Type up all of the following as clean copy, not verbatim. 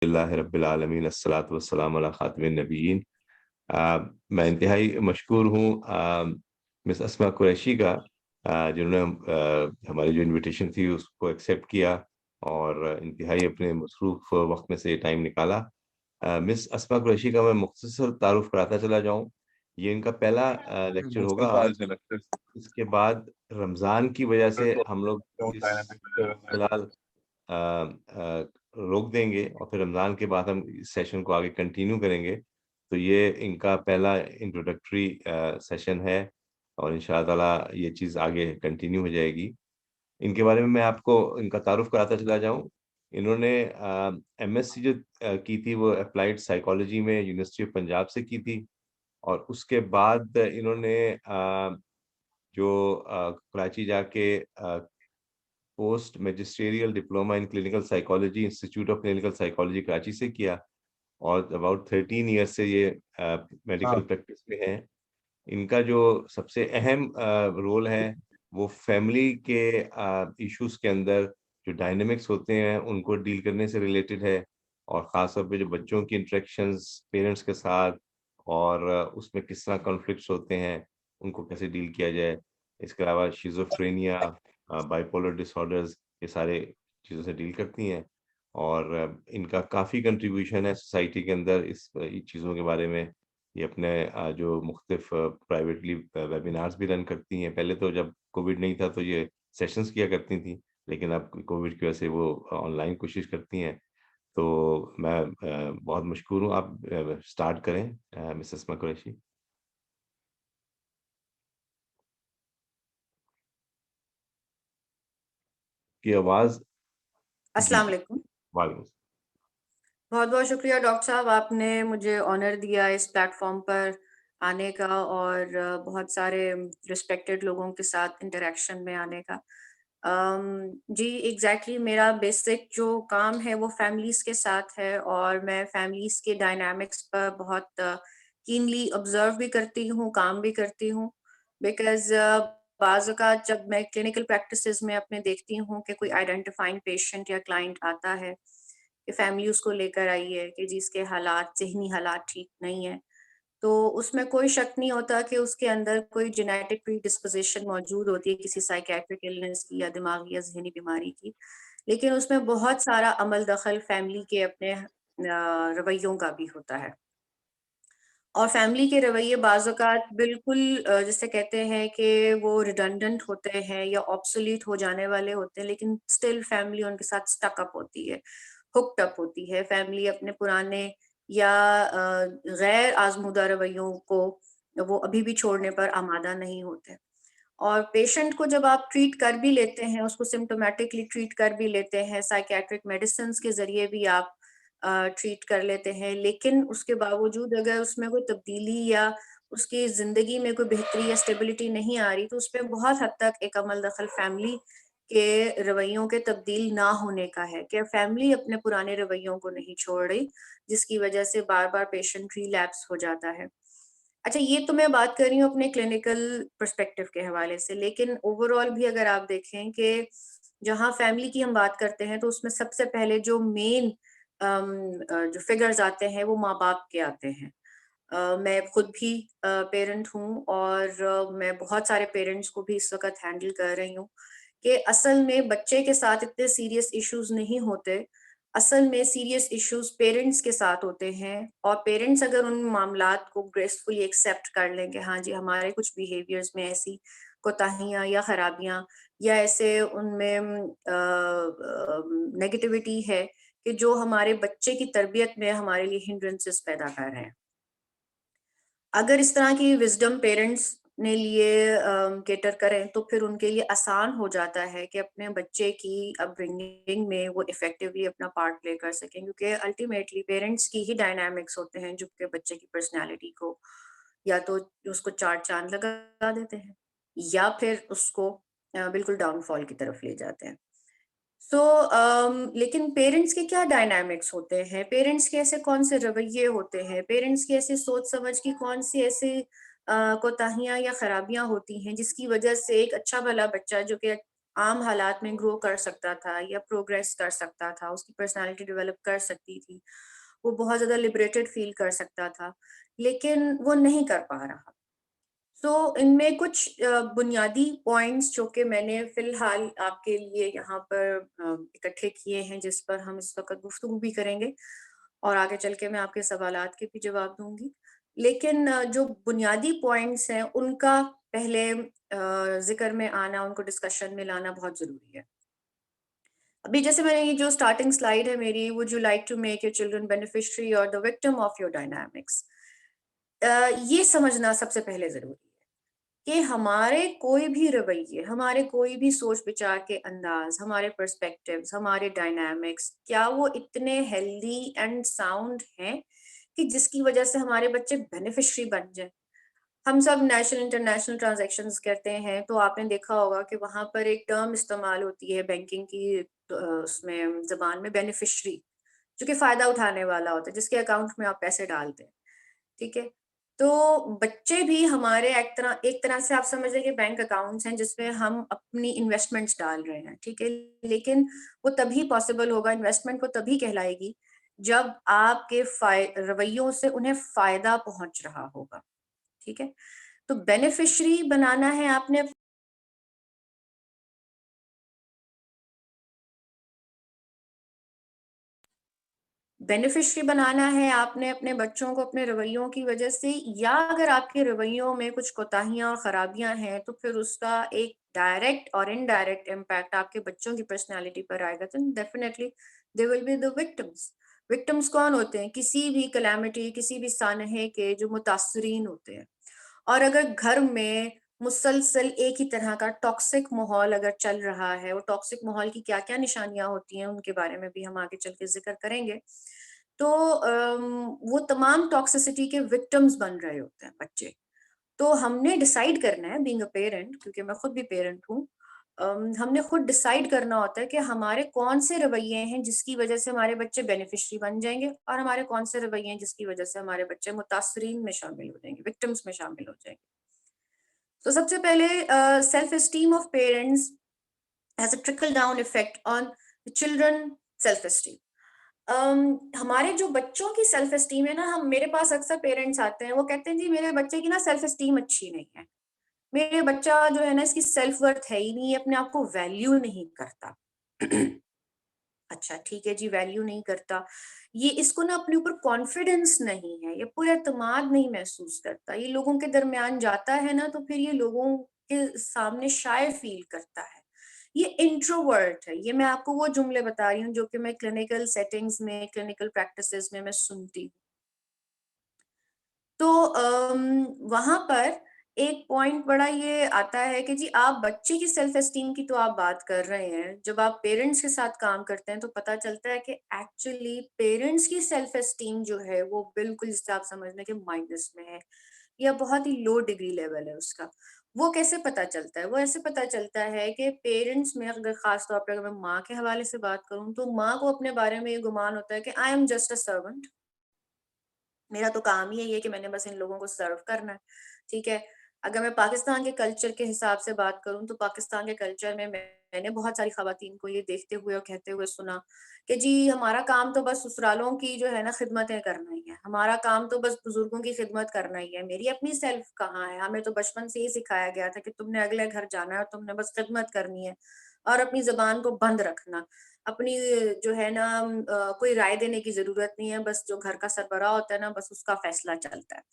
रब्बिल आलमीन अस्सलातु वस्सलामु अला खातिमिन नबिय्यीन। मैं इंतहाई मशकूर हूँ मिस अस्मा कुरैशी का, जिन्होंने हमारी जो इनविटेशन थी उसको एक्सेप्ट किया और इंतहाई अपने मसरूफ वक्त में से टाइम निकाला। मिस अस्मा कुरैशी का मैं मुख्तसर तारुफ कराता चला जाऊँ। ये इनका पहला लेक्चर होगा आज। इसके बाद रमज़ान की वजह से हम लोग इस फिलहाल अ, रोक देंगे और फिर रमज़ान के बाद हम इस सेशन को आगे कंटिन्यू करेंगे। तो ये इनका पहला इंट्रोडक्टरी सेशन है और इंशाअल्लाह ताला ये चीज़ आगे कंटिन्यू हो जाएगी। इनके बारे में मैं आपको इनका तारुफ कराता चला जाऊँ। इन्होंने एमएससी जो की थी वो एप्लाइड साइकोलॉजी में यूनिवर्सिटी ऑफ पंजाब से की थी और उसके बाद इन्होंने कराची जाके post magisterial diploma in clinical psychology institute of clinical psychology Karachi से किया और अबाउट 13 ईयर से ये मेडिकल प्रैक्टिस में है। इनका जो सबसे अहम रोल है वो फैमिली के इश्यूज के अंदर जो डायनेमिक्स होते हैं उनको डील करने से रिलेटेड है और ख़ास तौर पे जो बच्चों की इंटरेक्शंस पेरेंट्स के साथ और उसमें किस तरह कॉन्फ्लिक्ट्स होते हैं उनको कैसे डील किया जाए। इसके अलावा शिज़ोफ्रेनिया, बाइपोलर डिसऑर्डर्स, ये सारे चीज़ों से डील करती हैं और इनका काफ़ी कंट्रीब्यूशन है सोसाइटी के अंदर इस चीज़ों के बारे में। ये अपने जो मुख्तलिफ प्राइवेटली वेबिनार्स भी रन करती हैं। पहले तो जब कोविड नहीं था तो ये सेशंस किया करती थी, लेकिन अब कोविड की वजह से वो ऑनलाइन कोशिश करती हैं। तो मैं बहुत मशकूर हूँ। आप स्टार्ट करें मिसेस अस्मा कुरैशी। की आवाज़। जी, अस्सलाम जी। वालेकुम। वालेकुम। बहुत-बहुत शुक्रिया डॉक्टर साहब, आपने मुझे ऑनर दिया इस प्लेटफ़ॉर्म पर आने का और बहुत सारे रिस्पेक्टेड लोगों के साथ इंटरैक्शन में आने का। जी, एग्ज़ैक्टली मेरा बेसिक जो काम है वो फैमिलीज़ के साथ है और मैं फैमिलीज़ के डायनामिक्स पर बहुत कीनली ऑब्ज़र्व भी करती हूँ, काम भी करती हूँ। बिकॉज़ बाज़ औक़ात जब मैं क्लिनिकल प्रैक्टिसेज़ में अपने देखती हूँ कि कोई आइडेंटिफाइंग पेशेंट या क्लाइंट आता है कि फैमिली उसको लेकर आई है कि जिसके हालात ज़हनी हालात ठीक नहीं है, तो उसमें कोई शक नहीं होता कि उसके अंदर कोई जेनेटिक प्रीडिस्पोज़िशन मौजूद होती है किसी साइकियाट्रिक इलनेस की या दिमागी या ज़हनी बीमारी की। लेकिन उसमें बहुत सारा अमल दखल फैमिली के अपने रवैयों का भी होता है। और फैमिली के रवैये बाज़ औक़ात बिल्कुल जिसे कहते हैं कि वो रिडंडेंट होते हैं या ऑब्सोलीट हो जाने वाले होते हैं, लेकिन स्टिल फैमिली उनके साथ स्टक अप होती है, हुक्ड अप होती है। फैमिली अपने पुराने या गैर आज़मूदा रवैयों को वो अभी भी छोड़ने पर आमादा नहीं होते। और पेशेंट को जब आप ट्रीट कर भी लेते हैं, उसको सिम्प्टोमेटिकली ट्रीट कर भी लेते हैं, साइकियाट्रिक मेडिसिन्स के ज़रिए भी आप ट्रीट कर लेते हैं, लेकिन उसके बावजूद अगर उसमें कोई तब्दीली या उसकी ज़िंदगी में कोई बेहतरी या स्टेबिलिटी नहीं आ रही, तो उसमें बहुत हद तक एक अमल दखल फैमिली के रवैयों के तब्दील ना होने का है कि फैमिली अपने पुराने रवैयों को नहीं छोड़ रही, जिसकी वजह से बार-बार पेशेंट रिलैप्स हो जाता है। अच्छा, ये तो मैं बात कर रही हूँ अपने क्लिनिकल पर्सपेक्टिव के हवाले से, लेकिन ओवरऑल भी अगर आप देखें कि जहाँ फैमिली की हम बात करते हैं, तो उसमें सबसे पहले जो मेन जो फिगर्स आते हैं, वो माँ-बाप के आते हैं। मैं खुद भी पेरेंट हूँ और मैं बहुत सारे पेरेंट्स को भी इस वक़्त हैंडल कर रही हूँ कि असल में बच्चे के साथ इतने सीरियस इश्यूज़ नहीं होते। असल में सीरियस इश्यूज़ पेरेंट्स के साथ होते हैं और पेरेंट्स अगर उन मामलात को ग्रेसफुली एक्सेप्ट कर लें कि हाँ जी, हमारे कुछ बिहेवियर्स में ऐसी कोताहियाँ या खराबियाँ या ऐसे उनमें नेगेटिविटी है कि जो हमारे बच्चे की तरबियत में हमारे लिए हिंड्रेंसेस पैदा कर रहे हैं। अगर इस तरह की विज़डम पेरेंट्स ने लिए कैटर करें, तो फिर उनके लिए आसान हो जाता है कि अपने बच्चे की अपब्रिंगिंग में वो इफ़ेक्टिवली अपना पार्ट प्ले कर सकें, क्योंकि अल्टीमेटली पेरेंट्स की ही डायनामिक्स होते हैं, जो कि बच्चे की पर्सनैलिटी को या तो उसको चार चाँद लगा देते हैं या फिर उसको बिल्कुल डाउनफॉल की तरफ ले जाते हैं। सो लेकिन पेरेंट्स के क्या डायनामिक्स होते हैं? पेरेंट्स के ऐसे कौन से रवैये होते हैं? पेरेंट्स की ऐसी सोच समझ की कौन सी ऐसी कोताहियाँ या खराबियाँ होती हैं जिसकी वजह से एक अच्छा भला बच्चा जो कि आम हालात में ग्रो कर सकता था या प्रोग्रेस कर सकता था, उसकी पर्सनालिटी डेवलप कर सकती थी, वो बहुत ज्यादा लिबरेटेड फील कर सकता था, लेकिन वो नहीं कर पा रहा। तो इनमें कुछ बुनियादी पॉइंट्स जो कि मैंने फिलहाल आपके लिए यहाँ पर इकट्ठे किए हैं, जिस पर हम इस वक्त गुफ्तगू भी करेंगे और आगे चल के मैं आपके सवालात के भी जवाब दूंगी। लेकिन जो बुनियादी पॉइंट्स हैं उनका पहले जिक्र में आना, उनको डिस्कशन में लाना बहुत जरूरी है। अभी जैसे मैंने ये जो स्टार्टिंग स्लाइड है मेरी, would you like to make your children beneficiary और the victim of your dynamics, ये समझना सबसे पहले जरूरी है कि हमारे कोई भी रवैये, हमारे कोई भी सोच विचार के अंदाज, हमारे पर्सपेक्टिव्स, हमारे डायनामिक्स, क्या वो इतने हेल्दी एंड साउंड हैं कि जिसकी वजह से हमारे बच्चे बेनिफिशियरी बन जाए। हम सब नेशनल इंटरनेशनल ट्रांजैक्शंस करते हैं, तो आपने देखा होगा कि वहां पर एक टर्म इस्तेमाल होती है बैंकिंग की, उसमें जबान में, बेनिफिशियरी, जो कि फायदा उठाने वाला होता है, जिसके अकाउंट में आप पैसे डालते हैं। ठीक है, तो बच्चे भी हमारे एक तरह से आप समझ लीजिए बैंक अकाउंट्स हैं जिसमें हम अपनी इन्वेस्टमेंट्स डाल रहे हैं। ठीक है, लेकिन वो तभी पॉसिबल होगा, इन्वेस्टमेंट को तभी कहलाएगी जब आपके रवैयों से उन्हें फायदा पहुंच रहा होगा। ठीक है, तो बेनिफिशियरी बनाना है आपने, बेनिफिशियरी बनाना है आपने अपने बच्चों को अपने रवैयों की वजह से, या अगर आपके रवैयों में कुछ कोताहियां और खराबियां हैं तो फिर उसका एक डायरेक्ट और इनडायरेक्ट इम्पैक्ट आपके बच्चों की पर्सनैलिटी पर आएगा। तो definitely they will be the victims. Victims कौन होते हैं? किसी भी कलैमिटी, किसी भी सानहे के जो मुतासरीन होते हैं। और अगर घर में मुसलसल एक ही तरह का टॉक्सिक माहौल अगर चल रहा है, वो टॉक्सिक माहौल की क्या क्या निशानियां होती हैं उनके बारे में भी हम आगे चल के जिक्र करेंगे। तो वो तमाम टॉक्सिसिटी के विक्टिम्स बन रहे होते हैं बच्चे। तो हमने डिसाइड करना है, बीइंग अ पेरेंट, क्योंकि मैं खुद भी पेरेंट हूँ, हमने खुद डिसाइड करना होता है कि हमारे कौन से रवैये हैं जिसकी वजह से हमारे बच्चे बेनिफिशियरी बन जाएंगे, और हमारे कौन से रवैये हैं जिसकी वजह से हमारे बच्चे मुतासरीन में शामिल हो जाएंगे, विक्टिम्स में शामिल हो जाएंगे। तो सबसे पहले self esteem of parents has a trickle down effect on children self esteem. हमारे जो बच्चों की सेल्फ एस्टीम है ना, हम, मेरे पास अक्सर पेरेंट्स आते हैं, वो कहते हैं जी मेरे बच्चे की ना सेल्फ एस्टीम अच्छी नहीं है, मेरे बच्चा जो है ना इसकी सेल्फ वर्थ है ही नहीं, अपने आप को वैल्यू नहीं करता। अच्छा ठीक है जी, वैल्यू नहीं करता, ये इसको ना अपने ऊपर कॉन्फिडेंस नहीं है, ये पूरा एतमाद नहीं महसूस करता, ये लोगों के दरमियान जाता है ना तो फिर ये लोगों के सामने शाय फील करता है, ये इंट्रोवर्ट है। ये मैं आपको वो जुमले बता रही हूँ जो कि मैं क्लिनिकल सेटिंग्स में, क्लिनिकल प्रैक्टिसेस में मैं सुनती हूँ। तो वहां पर एक पॉइंट बड़ा ये आता है कि जी आप बच्चे की सेल्फ एस्टीम की तो आप बात कर रहे हैं, जब आप पेरेंट्स के साथ काम करते हैं तो पता चलता है कि एक्चुअली पेरेंट्स की सेल्फ एस्टीम जो है वो बिल्कुल, जिससे आप समझने के माइनस में है, या बहुत ही लो डिग्री लेवल है उसका। वो कैसे पता चलता है? वो ऐसे पता चलता है कि पेरेंट्स में, अगर खास तौर पर अगर मैं माँ के हवाले से बात करूं, तो माँ को अपने बारे में ये गुमान होता है कि I am just a servant, मेरा तो काम ही है ये कि मैंने बस इन लोगों को सर्व करना है। ठीक है, अगर मैं पाकिस्तान के कल्चर के हिसाब से बात करूं तो पाकिस्तान के कल्चर में मैंने बहुत सारी खवातीन को ये देखते हुए और कहते हुए सुना कि जी हमारा काम तो बस ससुरालों की जो है ना खिदमतें करना ही है, हमारा काम तो बस बुजुर्गों की खिदमत करना ही है, मेरी अपनी सेल्फ कहाँ है? हमें तो बचपन से ही सिखाया गया था कि तुमने अगले घर जाना है और तुमने बस खिदमत करनी है और अपनी जबान को बंद रखना, अपनी जो है ना कोई राय देने की जरूरत नहीं है, बस जो घर का सरबराह होता है ना बस उसका फैसला चलता है।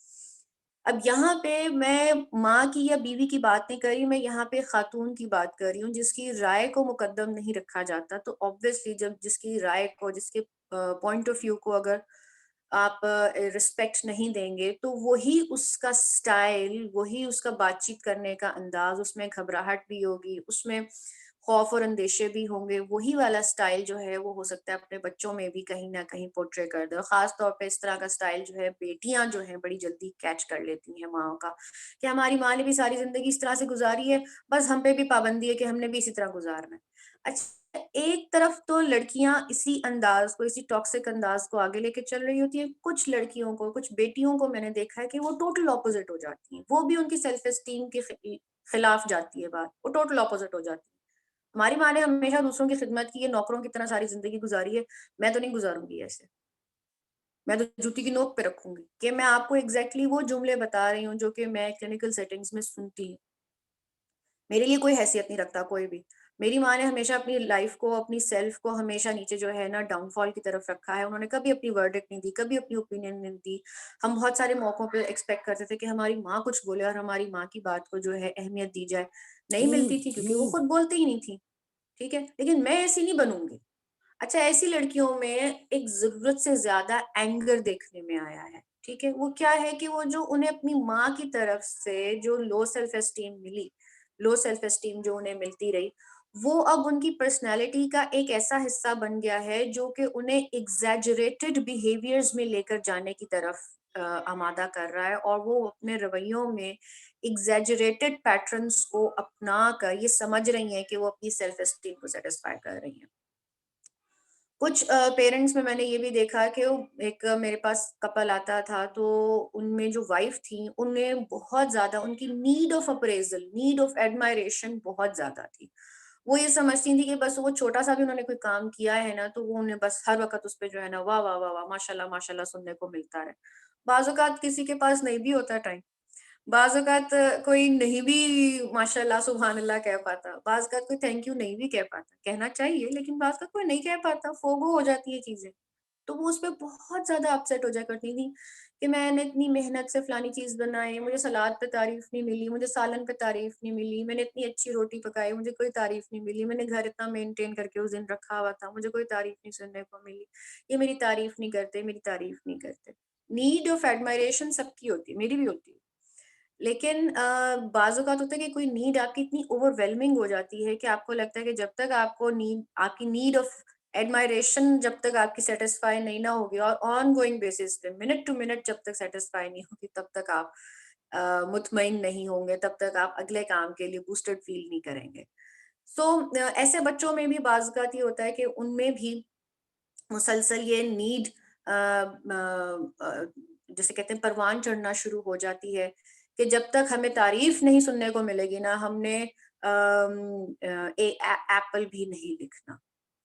अब यहाँ पे मैं माँ की या बीवी की बात नहीं कर रही, मैं यहाँ पे खातून की बात कर रही हूँ जिसकी राय को मुकद्दम नहीं रखा जाता। तो ऑब्वियसली जब जिसकी राय को, जिसके पॉइंट ऑफ व्यू को अगर आप रिस्पेक्ट नहीं देंगे तो वही उसका स्टाइल, वही उसका बातचीत करने का अंदाज, उसमें घबराहट भी होगी, उसमें खौफ और अंदेशे भी होंगे, वही वाला स्टाइल जो है वो हो सकता है अपने बच्चों में भी कहीं ना कहीं पोर्ट्रे कर दे। खास तौर पे इस तरह का स्टाइल जो है बेटियां जो है बड़ी जल्दी कैच कर लेती हैं माओ का, कि हमारी माँ ने भी सारी जिंदगी इस तरह से गुजारी है, बस हम पे भी पाबंदी है कि हमने भी इसी तरह गुजारना है। अच्छा, एक तरफ तो लड़कियां इसी अंदाज को, इसी टॉक्सिक अंदाज को आगे लेके चल रही होती है, कुछ लड़कियों को, कुछ बेटियों को मैंने देखा है कि वो टोटल ऑपोजिट हो जाती हैं, वो भी उनकी सेल्फ एस्टीम के खिलाफ जाती है बात, वो टोटल ऑपोजिट हो जाती है। हमारी माँ ने हमेशा दूसरों की खिदमत की है, नौकरों की तरह सारी जिंदगी गुजारी है, मैं तो नहीं गुजारूंगी ऐसे। मैं तो जूती की नोक पे रखूंगी कि मैं आपको एग्जैक्टली वो जुमले बता रही हूँ जो कि मैं क्लिनिकल सेटिंग्स में सुनती हूँ। मेरे लिए कोई हैसियत नहीं रखता कोई भी। मेरी माँ ने हमेशा अपनी लाइफ को, अपनी सेल्फ को हमेशा नीचे जो है ना डाउनफॉल की तरफ रखा है। उन्होंने कभी अपनी वर्डिक्ट नहीं दी, कभी अपनी ओपिनियन नहीं दी। हम बहुत सारे मौकों पे एक्सपेक्ट करते थे कि हमारी माँ कुछ बोले और हमारी माँ की बात को जो है अहमियत दी जाए। नहीं मिलती थी क्योंकि वो खुद बोलती ही नहीं थी, ठीक है? लेकिन मैं ऐसी नहीं बनूंगी। अच्छा, ऐसी लड़कियों में एक ज़रूरत से ज़्यादा एंगर देखने में आया है, ठीक है? वो क्या है कि वो जो उन्हें अपनी माँ की तरफ से जो लो सेल्फ एस्टीम मिली, लो सेल्फ एस्टीम जो उन्हें मिलती रही, वो अब उनकी पर्सनैलिटी का एक ऐसा हिस्सा बन गया है जो कि उन्हें एग्ज़ैजरेटेड बिहेवियर्स में लेकर जाने की तरफ आमादा कर रहा है, और वो अपने रवैयों में एग्ज़ैजरेटेड पैटर्न्स को अपना कर ये समझ रही हैं कि वो अपनी सेल्फ एस्टीम को सैटिस्फाई कर रही हैं। कुछ पेरेंट्स में मैंने ये भी देखा कि वो एक मेरे पास कपल आता था, तो उनमें जो वाइफ थी, उन्हें बहुत ज़्यादा उनकी need of appraisal, need of admiration बहुत ज़्यादा थी। वो ये समझती थी कि बस वो छोटा-सा भी उन्होंने कोई काम किया है ना, तो वो उन्हें बस हर वक़्त उस पे जो है ना वाह, वाह, वाह, वाह, माशाल्लाह, माशाल्लाह सुनने को मिलता है। बाज़ औक़ात किसी के पास नहीं भी होता टाइम। बाज़ औक़ात कोई नहीं भी माशाल्लाह, सुभान अल्लाह कह पाता। बाज़ औक़ात कोई थैंक यू नहीं भी कह पाता। कहना चाहिए लेकिन बाज़ औक़ात कोई नहीं कह पाता, फ़ोगो हो जाती है चीज़ें। तो वो उसपे बहुत ज़्यादा अपसेट हो जाया करती थी कि मैंने इतनी मेहनत से फलानी चीज़ बनाई, मुझे सलाद पे तारीफ़ नहीं मिली, मुझे सालन पे तारीफ़ नहीं मिली, मैंने इतनी अच्छी रोटी पकाई, मुझे कोई तारीफ़ नहीं मिली, मैंने घर इतना मेंटेन करके उस दिन रखा हुआ था, मुझे कोई तारीफ़ नहीं सुनने को मिली। ये मेरी तारीफ़ नहीं करते, मेरी तारीफ़ नहीं करते। नीड ऑफ एडमायरेशन सबकी होती है, मेरी भी होती है। लेकिन बाज़ औक़ात होता है कि कोई नीड आपकी इतनी ओवरवेलमिंग हो जाती है कि आपको लगता है कि जब तक आपको नीड, आपकी नीड ऑफ एडमायरेशन जब तक आपकी सैटिस्फाई नहीं ना होगी, और ऑनगोइंग बेसिस पे मिनट टू मिनट जब तक सैटिस्फाई नहीं होगी, तब तक आप मुतमईन नहीं होंगे, तब तक आप अगले काम के लिए बूस्टेड फील नहीं करेंगे। सो ऐसे बच्चों में भी बाज़ औक़ात ये होता है कि उनमें भी मुसलसल ये नीड जिसे कहते हैं परवान चढ़ना शुरू हो जाती है कि जब तक हमें तारीफ नहीं सुनने को मिलेगी ना, हमने एप्पल भी नहीं लिखना।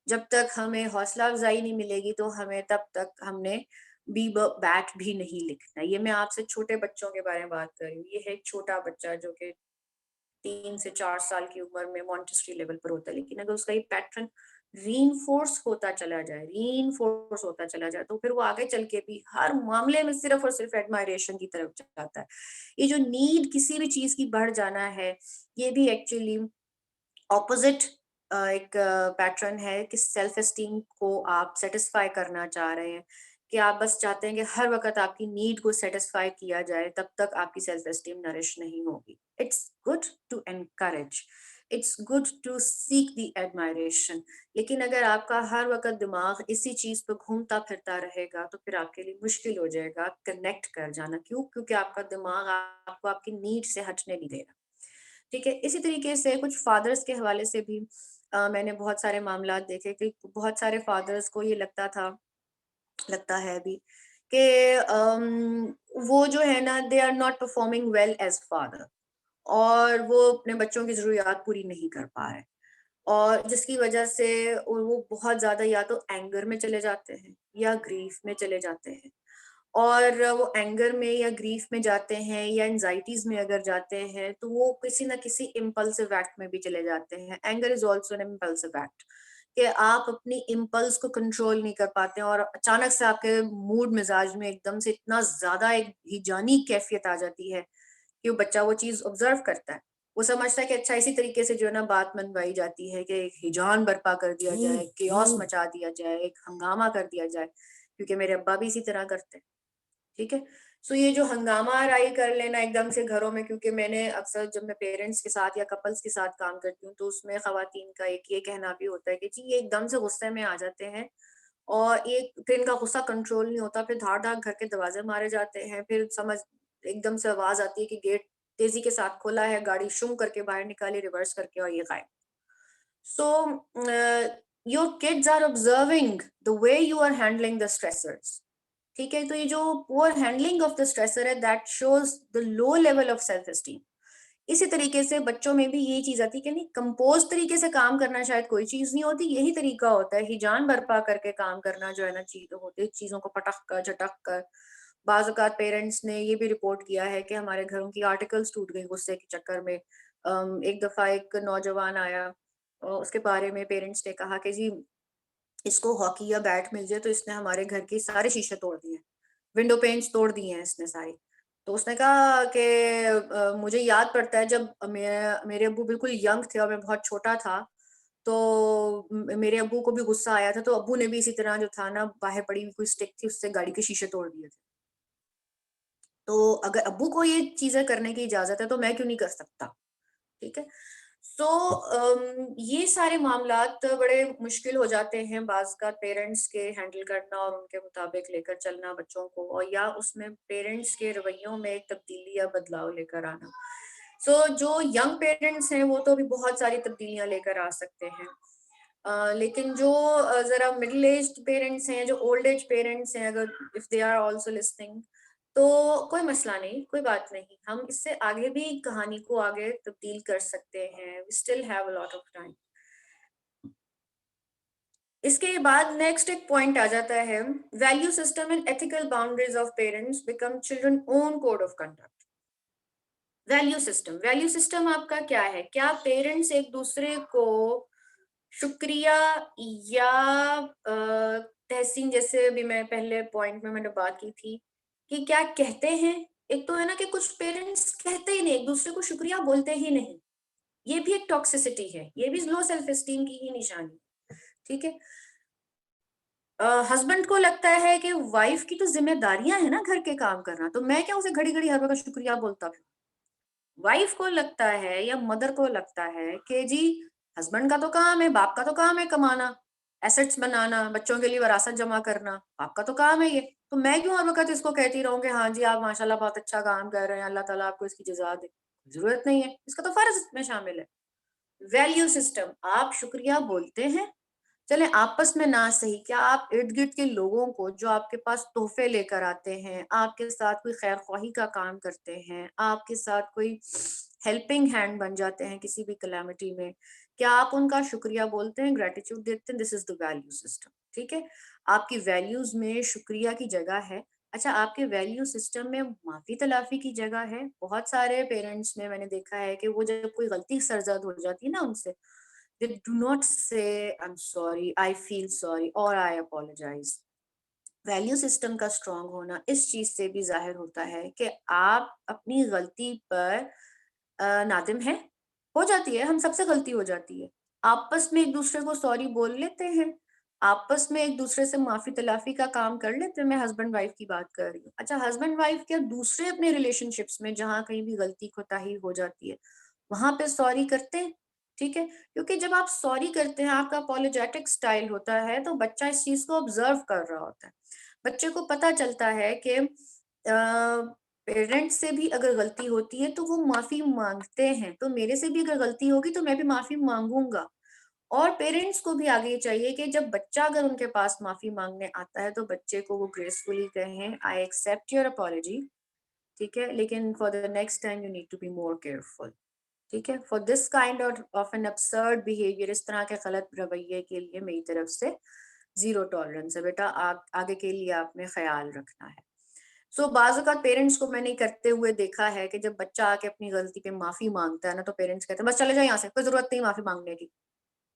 जब तक हमें हौसला अफजाई नहीं मिलेगी, तो हमें तब तक हमने बी बैट भी नहीं लिखना। ये मैं आपसे छोटे बच्चों के बारे में बात कर रही हूँ। ये है एक छोटा बच्चा जो कि 3 से 4 साल की उम्र में मॉन्टेसरी लेवल पर होता है, लेकिन अगर उसका ये पैटर्न रीइंफोर्स होता चला जाए, तो फिर वो आगे चल के भी हर मामले में सिर्फ और सिर्फ एडमायरेशन की तरफ जाता है। ये जो नीड किसी भी चीज की बढ़ जाना है, ये भी एक्चुअली ऑपोजिट एक पैटर्न है कि सेल्फ एस्टीम को आप सेटिस्फाई करना चाह रहे हैं, कि आप बस चाहते हैं कि हर वक्त आपकी नीड को सेटिस्फाई किया जाए, तब तक आपकी सेल्फ एस्टीम नरिश नहीं होगी। It's good to encourage, it's good to seek the admiration, लेकिन अगर आपका हर वक्त दिमाग इसी चीज पर घूमता फिरता रहेगा, तो फिर आपके लिए मुश्किल हो जाएगा कनेक्ट कर जाना। क्यों? क्योंकि आपका दिमाग आपको आपकी नीड से हटने नहीं दे रहा। ठीक है, इसी तरीके से कुछ फादर्स के हवाले से भी मैंने बहुत सारे मामलात देखे कि बहुत सारे फादर्स को ये लगता है अभी कि वो जो है ना, they are not performing well as father, और वो अपने बच्चों की जरूरियात पूरी नहीं कर पा रहे, और जिसकी वजह से वो बहुत ज्यादा या तो एंगर में चले जाते हैं या ग्रीफ में चले जाते हैं। और वो एंगर में या ग्रीफ में जाते हैं या एंजाइटीज में अगर जाते हैं, तो वो किसी ना किसी इम्पल्सिव एक्ट में भी चले जाते हैं। Anger is also an impulsive act, कि आप अपनी इम्पल्स को कंट्रोल नहीं कर पाते हैं, और अचानक से आपके मूड मिजाज में एकदम से इतना ज्यादा एक हिजानी कैफियत आ जाती है कि वो बच्चा वो चीज ऑब्जर्व करता है। वो समझता है कि अच्छा, इसी तरीके से जो है ना बात मनवाई जाती है कि एक हिजान बर्पा कर दिया जाए, केओस मचा दिया जाए, एक हंगामा कर दिया जाए, क्योंकि मेरे अब्बा भी इसी तरह करते हैं। ठीक है। सो ये जो हंगामा आराई कर लेना एकदम से घरों में, क्योंकि मैंने अक्सर जब मैं पेरेंट्स के साथ या कपल्स के साथ काम करती हूँ, तो उसमें खवातीन का एक ये कहना भी होता है कि जी ये एकदम से गुस्से में आ जाते हैं, और एक फिर इनका गुस्सा कंट्रोल नहीं होता, फिर धाड़ धाड़ घर के दरवाजे मारे जाते हैं, फिर समझ एकदम से आवाज आती है कि गेट तेजी के साथ खोला है, गाड़ी शुम करके बाहर निकाली, रिवर्स करके, और ये गायब। So your kids are observing the way you are handling the stressors. ठीक है, तो ये जो poor handling of the stressor है, that shows the low level of self esteem. इसी तरीके से बच्चों में भी यही चीज आती है कि नहीं, कंपोज तरीके से काम करना शायद कोई चीज नहीं होती, यही तरीका होता है हिजान बर्पा करके काम करना जो है ना, चीजों को पटक कर झटक कर। बाज़ औक़ात पेरेंट्स ने ये भी रिपोर्ट किया है कि हमारे घरों की आर्टिकल्स टूट गई गुस्से के चक्कर में। एक दफा एक नौजवान आया, उसके बारे में पेरेंट्स ने कहा कि जी इसको हॉकी या बैट मिल जाए तो इसने हमारे घर के सारे शीशे तोड़ दिए, विंडो पेन्स तोड़ दिए हैं इसने सारे। तो उसने कहा कि मुझे याद पड़ता है जब मेरे अब्बू बिल्कुल यंग थे और मैं बहुत छोटा था, तो मेरे अब्बू को भी गुस्सा आया था, तो अब्बू ने भी इसी तरह जो था ना, बाहर पड़ी हुई कोई स्टिक थी उससे गाड़ी के शीशे तोड़ दिए थे। तो अगर अब्बू को ये चीजें करने की इजाजत है तो मैं क्यों नहीं कर सकता? ठीक है। सो ये सारे मामलात बड़े मुश्किल हो जाते हैं बाज़ का पेरेंट्स के हैंडल करना और उनके मुताबिक लेकर चलना बच्चों को, और या उसमें पेरेंट्स के रवैयों में एक तब्दीली या बदलाव लेकर आना। सो जो यंग पेरेंट्स हैं वो तो भी बहुत सारी तब्दीलियां लेकर आ सकते हैं। लेकिन जो जरा मिडिल एज्ड पेरेंट्स हैं, जो ओल्ड एज पेरेंट्स हैं, अगर if they are also listening, तो कोई मसला नहीं, कोई बात नहीं। हम इससे आगे भी कहानी को आगे तब्दील कर सकते हैं। We still have a lot of time. इसके बाद नेक्स्ट एक पॉइंट आ जाता है, value system and ethical boundaries of parents become children own code of conduct. Value system आपका क्या है? क्या पेरेंट्स एक दूसरे को शुक्रिया या तहसीन, जैसे अभी मैं पहले पॉइंट में मैंने बात की थी कि क्या कहते हैं? एक तो है ना कि कुछ पेरेंट्स कहते ही नहीं, एक दूसरे को शुक्रिया बोलते ही नहीं। ये भी एक टॉक्सिसिटी है, ये भी लो सेल्फ एस्टीम की ही निशानी। ठीक है। हस्बैंड को लगता है कि वाइफ की तो जिम्मेदारियां है ना घर के काम करना, तो मैं क्या उसे घड़ी घड़ी हर वक्त शुक्रिया बोलता फिर। वाइफ को लगता है या मदर को लगता है कि जी हस्बैंड का तो काम है, बाप का तो काम है कमाना, एसेट्स बनाना, बच्चों के लिए विरासत जमा करना, बाप का तो काम है ये। तो मैं क्यों हर वक्त इसको कहती रहूं कि हाँ जी आप माशाल्लाह बहुत अच्छा काम कर रहे हैं, अल्लाह ताला आपको इसकी जजा दे। जरूरत नहीं है, इसका तो फर्ज में शामिल है। वैल्यू सिस्टम, आप शुक्रिया बोलते हैं, चले आपस में ना सही, क्या आप इर्द गिर्द के लोगों को जो आपके पास तोहफे लेकर आते हैं, आपके साथ कोई खैर ख्वाही का काम करते हैं, आपके साथ कोई हेल्पिंग हैंड बन जाते हैं किसी भी कलेमिटी में, क्या आप उनका शुक्रिया बोलते हैं, ग्रेटिट्यूड देते हैं? This is the value system. ठीक है। आपकी वैल्यूज में शुक्रिया की जगह है। अच्छा, आपके वैल्यू सिस्टम में माफी तलाफी की जगह है। बहुत सारे पेरेंट्स में मैंने देखा है कि वो जब कोई गलती सरजद हो जाती है ना उनसे, they do not say I'm sorry, I feel sorry or I apologize। Value system का स्ट्रांग होना इस चीज से भी जाहिर होता है कि आप अपनी गलती पर नादिम हैं। हो जाती है, हम सबसे गलती हो जाती है। आपस में एक दूसरे को सॉरी बोल लेते हैं, आपस में एक दूसरे से माफी तलाफी का काम कर लेते हैं। मैं हस्बैंड वाइफ की बात कर रही हूँ। अच्छा, हस्बैंड वाइफ क्या दूसरे अपने रिलेशनशिप्स में जहाँ कहीं भी गलती कोताही हो जाती है वहां पे सॉरी करते हैं? ठीक है, क्योंकि जब आप सॉरी करते हैं, आपका अपोलोजेटिक स्टाइल होता है, तो बच्चा इस चीज को ऑब्जर्व कर रहा होता है। बच्चे को पता चलता है कि पेरेंट्स से भी अगर गलती होती है तो वो माफी मांगते हैं, तो मेरे से भी अगर गलती होगी तो मैं भी माफी मांगूंगा। और पेरेंट्स को भी आगे ये चाहिए कि जब बच्चा अगर उनके पास माफी मांगने आता है तो बच्चे को वो ग्रेसफुली कहें, आई एक्सेप्ट योर अपॉलजी, ठीक है, लेकिन for the next time you need to be more careful. ठीक है, for this kind of an absurd behaviour, इस तरह के गलत रवैये के लिए मेरी तरफ से जीरो टॉलरेंस है बेटा। आगे के लिए आपने ख्याल रखना है। सो बाज़ औक़ात पेरेंट्स को मैंने करते हुए देखा है कि जब बच्चा आके अपनी गलती पे माफी मांगता है ना, तो पेरेंट्स कहते हैं बस चले जाओ यहाँ से, कोई जरूरत नहीं माफी मांगने की।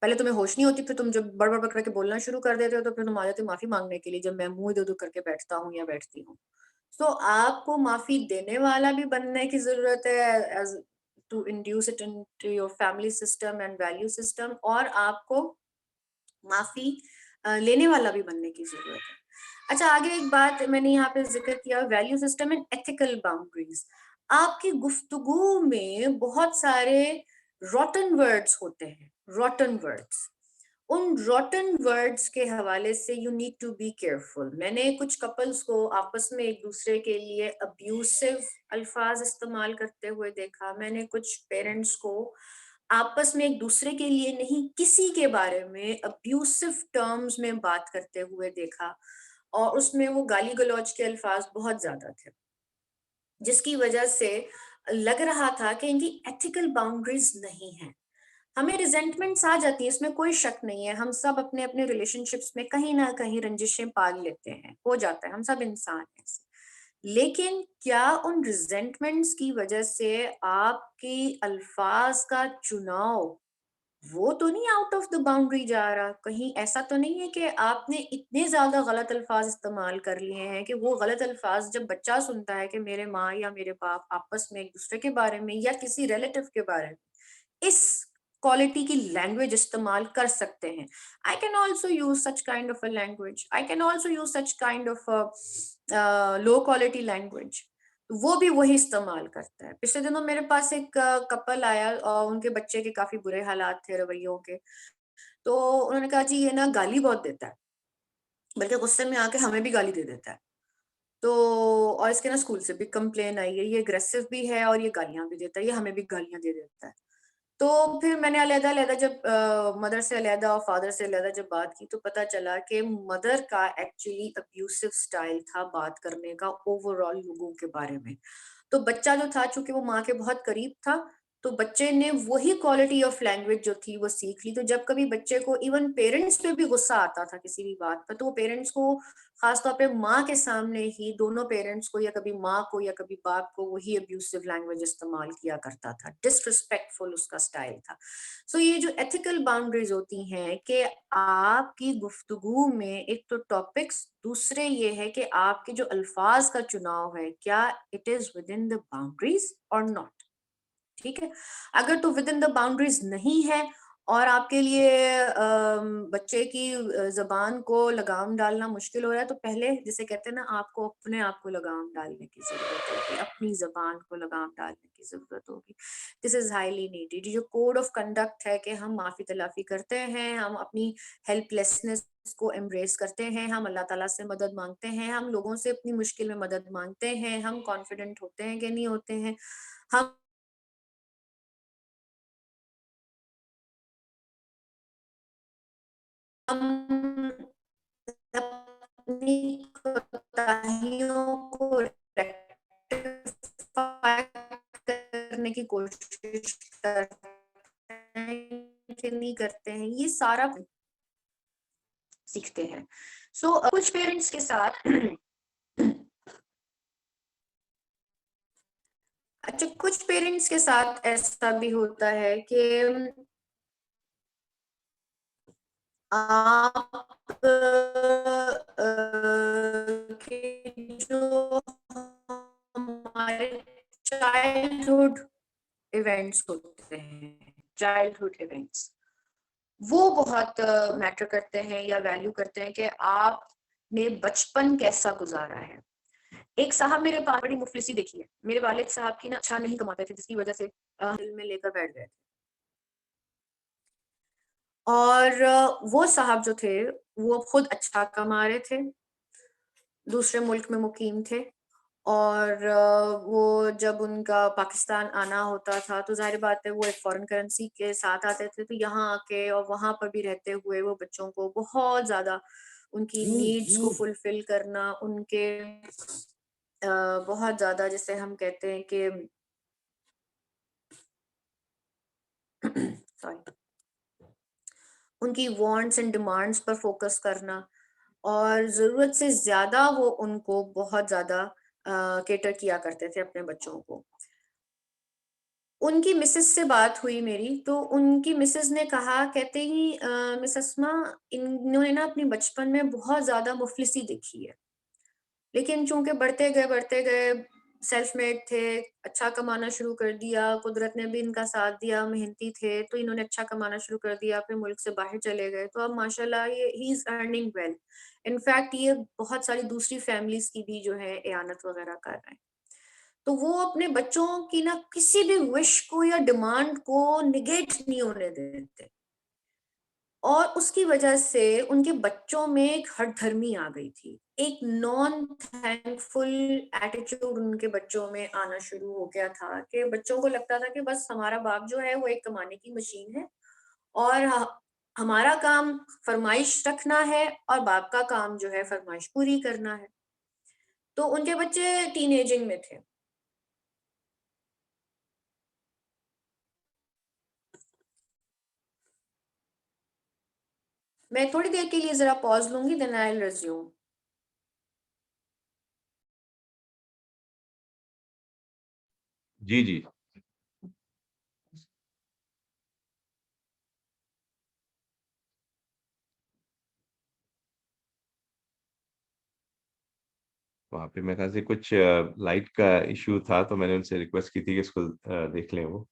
पहले तुम्हें होश नहीं होती, फिर तुम जब बड़बड़ बड़ करके बोलना शुरू कर देते हो तो फिर तुम आ जाते हो माफी मांगने के लिए जब मैं मुंह इधर उधर करके बैठता हूँ या बैठती हूँ। सो आपको माफी देने वाला भी बनने की जरूरत है, as to induce it into your family system and value system, और आपको माफी लेने वाला भी बनने की जरूरत है। अच्छा, आगे एक बात मैंने यहाँ पे जिक्र किया, value system and ethical boundaries. आपकी गुफ्तगू में बहुत सारे रॉटन वर्ड्स होते हैं, रॉटन वर्ड्स। उन रॉटन वर्ड्स के हवाले से you need to be careful. मैंने कुछ कपल्स को आपस में एक दूसरे के लिए अब्यूसिव अल्फाज इस्तेमाल करते हुए देखा। मैंने कुछ पेरेंट्स को आपस में एक दूसरे के लिए नहीं, किसी के बारे में अब्यूसिव टर्म्स में बात करते हुए देखा, और उसमें वो गाली गलौज के अल्फाज बहुत ज्यादा थे, जिसकी वजह से लग रहा था कि इनकी एथिकल बाउंड्रीज नहीं है। हमें रिजेंटमेंट्स आ जाती है, इसमें कोई शक नहीं है। हम सब अपने अपने रिलेशनशिप्स में कहीं ना कहीं रंजिशें पाल लेते हैं, हो जाता है, हम सब इंसान हैं ऐसे। लेकिन क्या उन रिजेंटमेंट्स की वजह से आपकी अल्फाज का चुनाव वो तो नहीं आउट ऑफ द बाउंड्री जा रहा? कहीं ऐसा तो नहीं है कि आपने इतने ज्यादा गलत अल्फाज इस्तेमाल कर लिए हैं कि वो गलत अल्फाज जब बच्चा सुनता है कि मेरे माँ या मेरे बाप आपस में एक दूसरे के बारे में या किसी रिलेटिव के बारे में इस क्वालिटी की लैंग्वेज इस्तेमाल कर सकते हैं, I can also use such kind of a language, I can also use such kind of low quality language, वो भी वही इस्तेमाल करता है। पिछले दिनों मेरे पास एक कपल आया और उनके बच्चे के काफी बुरे हालात थे रवैयों के। तो उन्होंने कहा जी ये ना गाली बहुत देता है, बल्कि गुस्से में आके हमें भी गाली दे देता है। तो और इसके ना स्कूल से भी कंप्लेन आई है, ये अग्रेसिव भी है और ये गालियां भी देता है, ये हमें भी गालियां दे देता है। तो फिर मैंने अलग-अलग जब मदर से अलग और फादर से अलग जब बात की तो पता चला कि मदर का एक्चुअली अब्यूसिव स्टाइल था बात करने का ओवरऑल लोगों के बारे में। तो बच्चा जो था चूंकि वो माँ के बहुत करीब था, तो बच्चे ने वही क्वालिटी ऑफ लैंग्वेज जो थी वो सीख ली। तो जब कभी बच्चे को इवन पेरेंट्स पे भी गुस्सा आता था किसी भी बात पर, तो वो पेरेंट्स को खासतौर पे माँ के सामने ही दोनों पेरेंट्स को या कभी माँ को या कभी बाप को वही अब्यूसिव लैंग्वेज इस्तेमाल किया करता था, डिसरिस्पेक्टफुल उसका स्टाइल था। सो ये जो एथिकल बाउंड्रीज होती हैं कि आपकी गुफ्तगू में एक तो टॉपिक्स, दूसरे ये है कि आपके जो अल्फाज का चुनाव है क्या it is with in the boundaries और नॉट। ठीक है, अगर तो विद इन द बाउंड्रीज नहीं है और आपके लिए बच्चे की जबान को लगाम डालना मुश्किल हो रहा है, तो पहले जिसे कहते हैं ना आपको अपने आप को लगाम डालने की जरूरत होगी, अपनी जबान को लगाम डालने की जरूरत होगी। This is highly needed. जो कोड ऑफ कंडक्ट है कि हम माफी तलाफी करते हैं, हम अपनी हेल्पलेसनेस को एम्ब्रेस करते हैं, हम अल्लाह ताला से मदद मांगते हैं, हम लोगों से अपनी मुश्किल में मदद मांगते हैं, हम कॉन्फिडेंट होते हैं कि नहीं होते हैं, हम हम अपनी कोताहियों को रेक्टिफाई करने की कोशिश करते हैं कि नहीं करते हैं, ये सारा सीखते हैं। सो कुछ पेरेंट्स के साथ अच्छा, कुछ पेरेंट्स के साथ ऐसा भी होता है कि आप के जो हमारे चाइल्डहुड इवेंट्स होते हैं, चाइल्डहुड इवेंट्स वो बहुत मैटर करते हैं या वैल्यू करते हैं कि आपने बचपन कैसा गुजारा है। एक साहब मेरे पास बड़ी मुफलिसी देखी है, मेरे वालिद साहब की ना अच्छा नहीं कमाते थे, जिसकी वजह से दिल में लेकर बैठ गए थे। और वो साहब जो थे वो खुद अच्छा कमा रहे थे, दूसरे मुल्क में मुकीम थे, और वो जब उनका पाकिस्तान आना होता था तो जाहिर बात है वो एक फॉरेन करेंसी के साथ आते थे, तो यहाँ आके और वहां पर भी रहते हुए वो बच्चों को बहुत ज्यादा उनकी नीड्स को फुलफिल करना, उनके बहुत ज्यादा जिसे हम कहते हैं कि सॉरी, उनकी वांट्स एंड डिमांड्स पर फोकस करना, और जरूरत से ज्यादा वो उनको बहुत ज्यादा केटर किया करते थे अपने बच्चों को। उनकी मिसेस से बात हुई मेरी, तो उनकी मिसेस ने कहा, कहते ही मिस अस्मा, इन्होंने ना अपनी बचपन में बहुत ज्यादा मुफलिसी देखी है, लेकिन चूंकि बढ़ते गए सेल्फ मेड थे, अच्छा कमाना शुरू कर दिया, कुदरत ने भी इनका साथ दिया, मेहनती थे तो इन्होंने अच्छा कमाना शुरू कर दिया, फिर मुल्क से बाहर चले गए, तो अब माशाल्लाह ये he is earning well. In fact ये बहुत सारी दूसरी फैमिलीज की भी जो है एयानत वगैरह कर रहे हैं। तो वो अपने बच्चों की ना किसी भी विश को या डिमांड को निगेट नहीं होने देते, और उसकी वजह से उनके बच्चों में एक हठधर्मी आ गई थी, एक नॉन थैंकफुल एटीट्यूड उनके बच्चों में आना शुरू हो गया था, कि बच्चों को लगता था कि बस हमारा बाप जो है वो एक कमाने की मशीन है, और हमारा काम फरमाइश रखना है और बाप का काम जो है फरमाइश पूरी करना है। तो उनके बच्चे टीनेजिंग में थे, मैं थोड़ी देर के लिए जरा पॉज लूंगी, देन आई विल रिज्यूम। जी जी। वहाँ पे मेरे ख्याल से कुछ लाइट का इश्यू था, तो मैंने उनसे रिक्वेस्ट की थी कि इसको देख लें वो।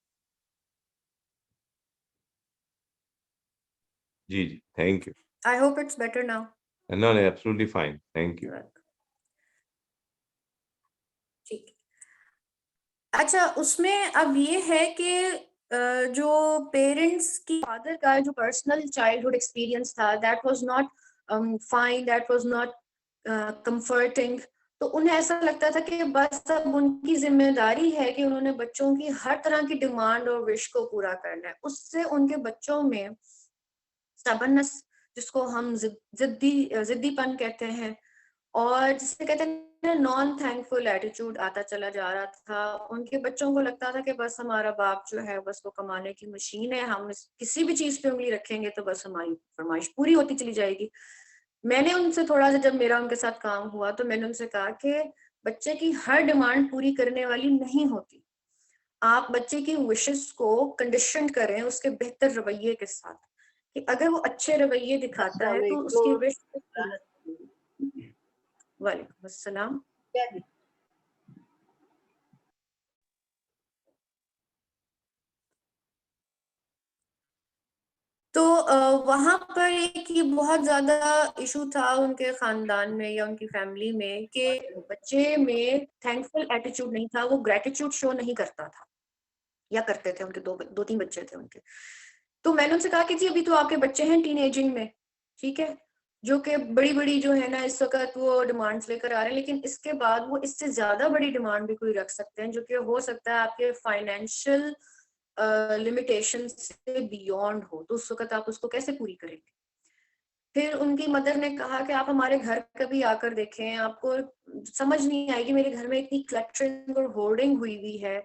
जी जी, thank you. I hope it's better now. No no, absolutely fine, thank you. ठीक है। अच्छा, उसमें अब ये है कि जो पेरेंट्स की फादर का जो पर्सनल चाइल्डहुड एक्सपीरियंस था, that was not fine, that was not comforting. तो उन्हें ऐसा लगता था कि बस अब उनकी जिम्मेदारी है कि उन्होंने बच्चों की हर तरह की डिमांड और विश को पूरा करना है। उससे उनके बच्चों में स्टबर्ननेस, जिसको हम जिद्दीपन कहते हैं, और जिसे कहते हैं नॉन थैंकफुल एटीट्यूड आता चला जा रहा था। उनके बच्चों को लगता था कि बस हमारा बाप जो है बस वो कमाने की मशीन है, हम किसी भी चीज पे उंगली रखेंगे तो बस हमारी फरमाइश पूरी होती चली जाएगी। मैंने उनसे थोड़ा सा, जब मेरा उनके साथ काम हुआ, तो मैंने उनसे कहा कि बच्चे की हर डिमांड पूरी करने वाली नहीं होती। आप बच्चे की विशेस को कंडीशन करें उसके बेहतर रवैये के साथ, कि अगर वो अच्छे रवैये दिखाता है तो उसकी विश पूरी। वालेकुम अस्सलाम। तो वहां पर एक ये बहुत ज्यादा इशू था उनके खानदान में या उनकी फैमिली में, कि बच्चे में थैंकफुल एटीट्यूड नहीं था, वो ग्रेटिट्यूड शो नहीं करता था, या करते थे। उनके दो तीन बच्चे थे उनके। तो मैंने उनसे कहा कि जी अभी तो आपके बच्चे हैं टीन एजिंग में, ठीक है, जो कि बड़ी बड़ी जो है ना इस वक्त वो डिमांड्स लेकर आ रहे हैं, लेकिन इसके बाद वो इससे ज्यादा बड़ी डिमांड भी कोई रख सकते हैं, जो कि हो सकता है आपके फाइनेंशियल लिमिटेशन से बियॉन्ड हो। तो उस वक्त आप उसको कैसे पूरी करेंगे? फिर उनकी मदर ने कहा कि आप हमारे घर कभी आकर देखें, आपको समझ नहीं आएगी, मेरे घर में इतनी क्लटरिंग और होर्डिंग हुई हुई है।